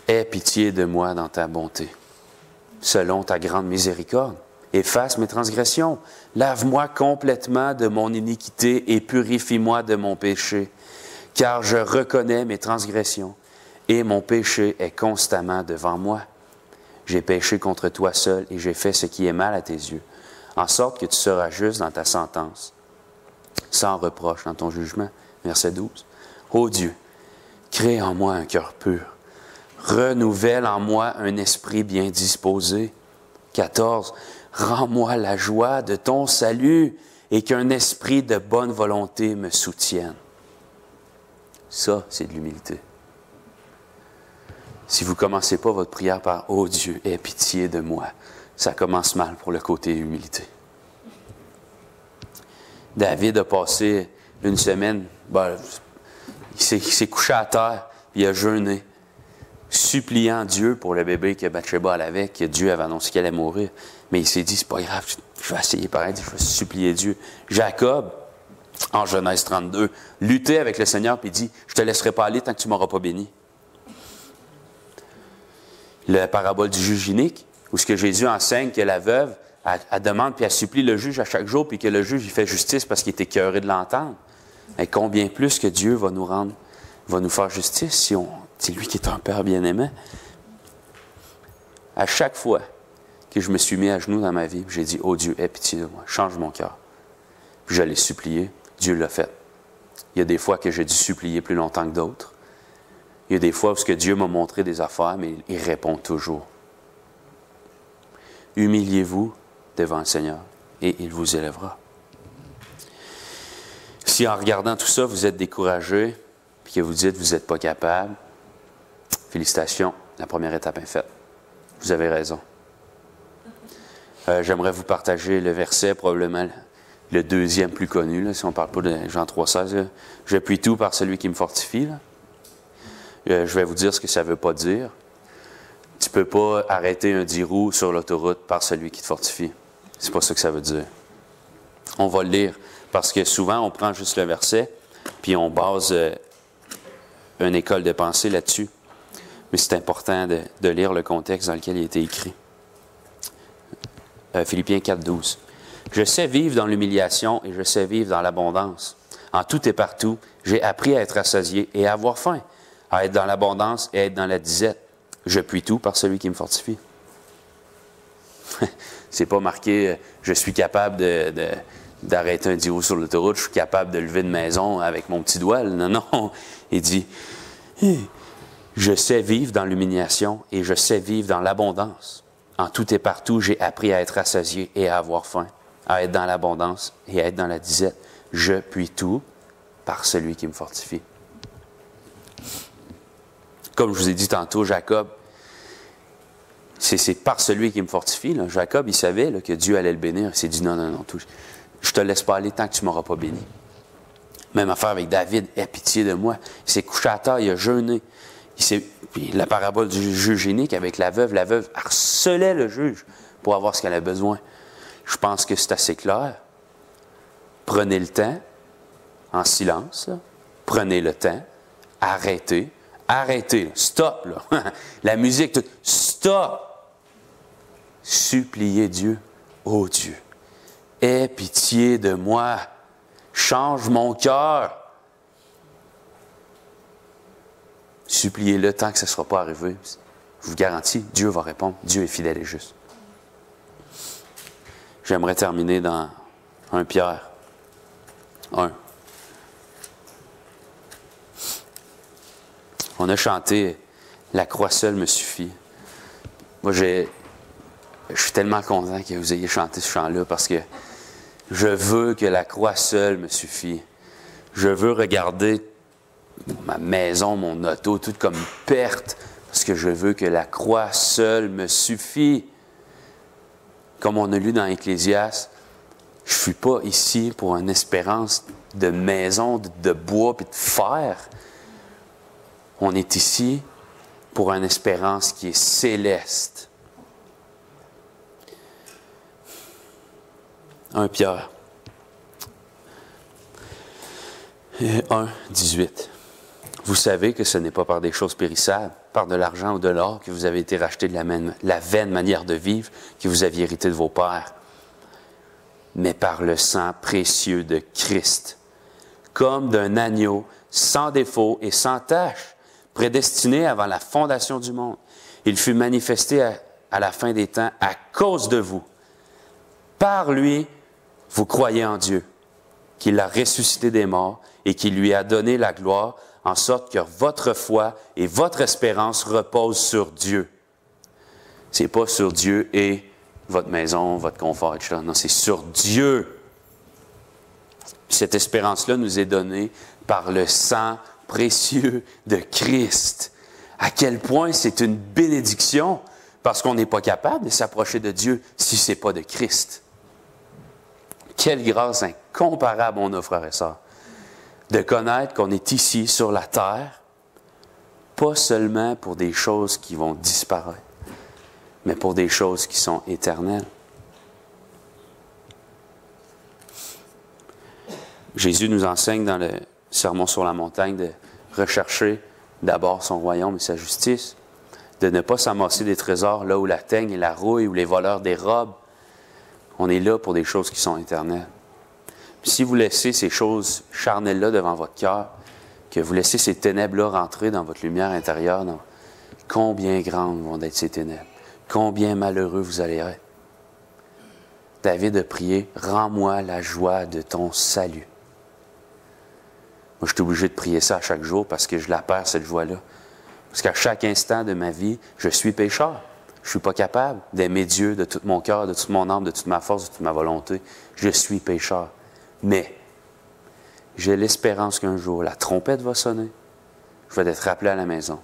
S1: aie pitié de moi dans ta bonté, selon ta grande miséricorde. Efface mes transgressions, lave-moi complètement de mon iniquité et purifie-moi de mon péché, car je reconnais mes transgressions et mon péché est constamment devant moi. J'ai péché contre toi seul et j'ai fait ce qui est mal à tes yeux, en sorte que tu seras juste dans ta sentence, sans reproche dans ton jugement. Verset 12. Ô Dieu, crée en moi un cœur pur, renouvelle en moi un esprit bien disposé. 14. Rends-moi la joie de ton salut et qu'un esprit de bonne volonté me soutienne. Ça, c'est de l'humilité. Si vous ne commencez pas votre prière par « Oh Dieu, aie pitié de moi », ça commence mal pour le côté humilité. David a passé une semaine, il s'est couché à terre, puis il a jeûné, suppliant Dieu pour le bébé que Bathsheba avait, que Dieu avait annoncé qu'elle allait mourir. Mais il s'est dit, c'est pas grave, je vais essayer pareil, je vais supplier Dieu. Jacob, en Genèse 32, luttait avec le Seigneur, puis il dit, je ne te laisserai pas aller tant que tu ne m'auras pas béni. La parabole du juge inique, où ce que Jésus enseigne que la veuve, elle demande puis elle supplie le juge à chaque jour, puis que le juge il fait justice parce qu'il est écœuré de l'entendre. Et combien plus que Dieu va nous rendre, va nous faire justice si c'est lui qui est un Père bien-aimant. À chaque fois que je me suis mis à genoux dans ma vie, j'ai dit, oh Dieu, aie pitié de moi, change mon cœur. Puis je l'ai supplié, Dieu l'a fait. Il y a des fois que j'ai dû supplier plus longtemps que d'autres. Il y a des fois où Dieu m'a montré des affaires, mais il répond toujours. Humiliez-vous devant le Seigneur et il vous élèvera. Si en regardant tout ça, vous êtes découragé, puis que vous dites que vous n'êtes pas capable, félicitations, la première étape est faite. Vous avez raison. J'aimerais vous partager le verset, probablement le deuxième plus connu, là, si on ne parle pas de Jean 3,16. « Je puis tout par celui qui me fortifie. » Je vais vous dire ce que ça ne veut pas dire. Tu ne peux pas arrêter un 10 roues sur l'autoroute par celui qui te fortifie. C'est pas ça que ça veut dire. On va le lire, parce que souvent, on prend juste le verset, puis on base une école de pensée là-dessus. Mais c'est important de lire le contexte dans lequel il a été écrit. Philippiens 4,12. « Je sais vivre dans l'humiliation et je sais vivre dans l'abondance. En tout et partout, j'ai appris à être rassasié et à avoir faim, à être dans l'abondance et à être dans la disette. Je puis tout par celui qui me fortifie. » C'est pas marqué « Je suis capable d'arrêter un 10 roues sur l'autoroute, je suis capable de lever une maison avec mon petit doigt. » Non, non. Il dit « Je sais vivre dans l'humiliation et je sais vivre dans l'abondance. En tout et partout, j'ai appris à être rassasié et à avoir faim, à être dans l'abondance et à être dans la disette. Je puis tout par celui qui me fortifie. » Comme je vous ai dit tantôt, Jacob, c'est par celui qui me fortifie. Là. Jacob, il savait là, que Dieu allait le bénir. Il s'est dit, non, je ne te laisse pas aller tant que tu ne m'auras pas béni. Même affaire avec David, aie pitié de moi. Il s'est couché à terre, il a jeûné. Puis la parabole du juge inique avec la veuve harcelait le juge pour avoir ce qu'elle a besoin. Je pense que c'est assez clair. Prenez le temps, en silence, là. Prenez le temps, arrêtez, stop, là. La musique, stop. Suppliez Dieu, oh Dieu, aie pitié de moi, change mon cœur. Suppliez-le tant que ça ne sera pas arrivé. Je vous garantis, Dieu va répondre. Dieu est fidèle et juste. J'aimerais terminer dans 1 Pierre 1. On a chanté « La croix seule me suffit ». Moi, je suis tellement content que vous ayez chanté ce chant-là parce que je veux que la croix seule me suffit. Je veux regarder ma maison, mon auto, tout comme perte, parce que je veux que la croix seule me suffit. Comme on a lu dans Ecclésiaste, je ne suis pas ici pour une espérance de maison, de bois et de fer. On est ici pour une espérance qui est céleste. 1 Pierre 1, 18. Vous savez que ce n'est pas par des choses périssables, par de l'argent ou de l'or, que vous avez été rachetés de la vaine manière de vivre que vous aviez hérité de vos pères, mais par le sang précieux de Christ, comme d'un agneau sans défaut et sans tache, prédestiné avant la fondation du monde. Il fut manifesté à la fin des temps à cause de vous. Par lui, vous croyez en Dieu, qui l'a ressuscité des morts et qui lui a donné la gloire, en sorte que votre foi et votre espérance reposent sur Dieu. Ce n'est pas sur Dieu et votre maison, votre confort, etc. Non, c'est sur Dieu. Cette espérance-là nous est donnée par le sang précieux de Christ. À quel point c'est une bénédiction, parce qu'on n'est pas capable de s'approcher de Dieu si ce n'est pas de Christ. Quelle grâce incomparable on a, frères et sœurs, de connaître qu'on est ici sur la terre, pas seulement pour des choses qui vont disparaître, mais pour des choses qui sont éternelles. Jésus nous enseigne dans le Sermon sur la montagne de rechercher d'abord son royaume et sa justice, de ne pas s'amasser des trésors là où la teigne et la rouille, où les voleurs dérobent. On est là pour des choses qui sont éternelles. Puis si vous laissez ces choses charnelles-là devant votre cœur, que vous laissez ces ténèbres-là rentrer dans votre lumière intérieure, combien grandes vont être ces ténèbres? Combien malheureux vous allez être? David a prié, « Rends-moi la joie de ton salut. » Moi, je suis obligé de prier ça à chaque jour parce que je la perds, cette joie-là. Parce qu'à chaque instant de ma vie, je suis pécheur. Je ne suis pas capable d'aimer Dieu de tout mon cœur, de toute mon âme, de toute ma force, de toute ma volonté. Je suis pécheur. Mais j'ai l'espérance qu'un jour, la trompette va sonner. Je vais être rappelé à la maison.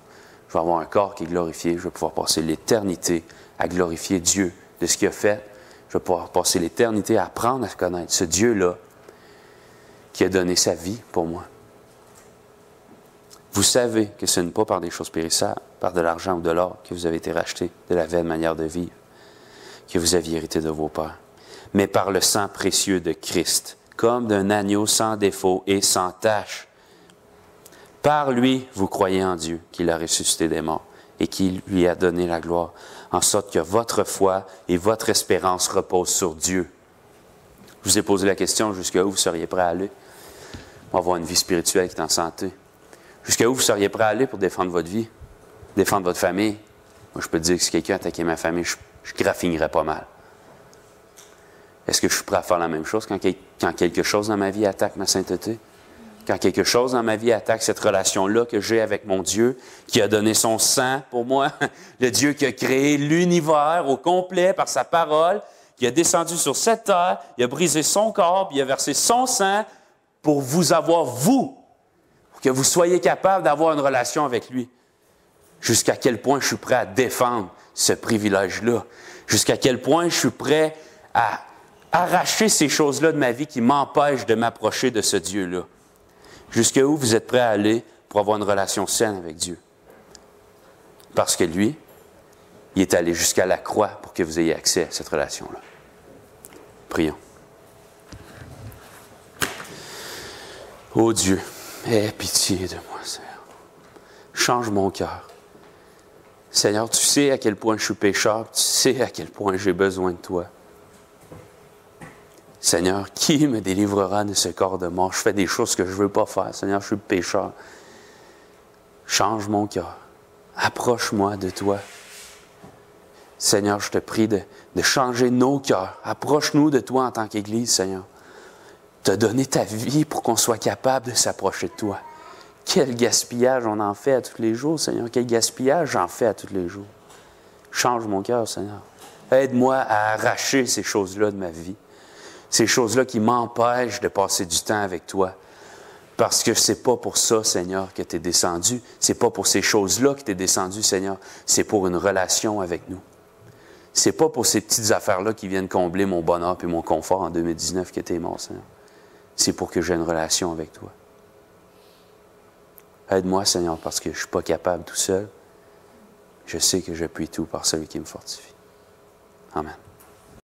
S1: Je vais avoir un corps qui est glorifié. Je vais pouvoir passer l'éternité à glorifier Dieu de ce qu'il a fait. Je vais pouvoir passer l'éternité à apprendre à connaître ce Dieu-là qui a donné sa vie pour moi. Vous savez que ce n'est pas par des choses périssables, par de l'argent ou de l'or, que vous avez été rachetés de la vaine manière de vivre, que vous aviez hérité de vos pères, mais par le sang précieux de Christ, comme d'un agneau sans défaut et sans tache. Par lui, vous croyez en Dieu, qui l'a ressuscité des morts et qui lui a donné la gloire, en sorte que votre foi et votre espérance reposent sur Dieu. Je vous ai posé la question, jusqu'à où vous seriez prêt à aller pour avoir une vie spirituelle qui est en santé? Jusqu'à où vous seriez prêt à aller pour défendre votre vie, défendre votre famille? Moi, je peux te dire que si quelqu'un attaquait ma famille, je graffinerais pas mal. Est-ce que je suis prêt à faire la même chose quand quelque chose dans ma vie attaque ma sainteté? Quand quelque chose dans ma vie attaque cette relation-là que j'ai avec mon Dieu, qui a donné son sang pour moi, le Dieu qui a créé l'univers au complet par sa parole, qui a descendu sur cette terre, il a brisé son corps, puis il a versé son sang pour vous avoir, vous, pour que vous soyez capable d'avoir une relation avec lui. Jusqu'à quel point je suis prêt à défendre ce privilège-là? Jusqu'à quel point je suis prêt à arracher ces choses-là de ma vie qui m'empêchent de m'approcher de ce Dieu-là? Jusqu'à où vous êtes prêt à aller pour avoir une relation saine avec Dieu? Parce que lui, il est allé jusqu'à la croix pour que vous ayez accès à cette relation-là. Prions. Ô Dieu, aie pitié de moi, Seigneur. Change mon cœur. Seigneur, tu sais à quel point je suis pécheur, tu sais à quel point j'ai besoin de toi. Seigneur, qui me délivrera de ce corps de mort? Je fais des choses que je ne veux pas faire. Seigneur, je suis pécheur. Change mon cœur. Approche-moi de toi. Seigneur, je te prie de changer nos cœurs. Approche-nous de toi en tant qu'Église, Seigneur. Tu as donné ta vie pour qu'on soit capable de s'approcher de toi. Quel gaspillage on en fait à tous les jours, Seigneur. Quel gaspillage j'en fais à tous les jours. Change mon cœur, Seigneur. Aide-moi à arracher ces choses-là de ma vie. Ces choses-là qui m'empêchent de passer du temps avec toi. Parce que c'est pas pour ça, Seigneur, que tu es descendu. C'est pas pour ces choses-là que tu es descendu, Seigneur. C'est pour une relation avec nous. C'est pas pour ces petites affaires-là qui viennent combler mon bonheur et mon confort en 2019 que tu es mort, Seigneur. c'est pour que j'ai une relation avec toi. Aide-moi, Seigneur, parce que je ne suis pas capable tout seul. Je sais que je puis tout par celui qui me fortifie. Amen.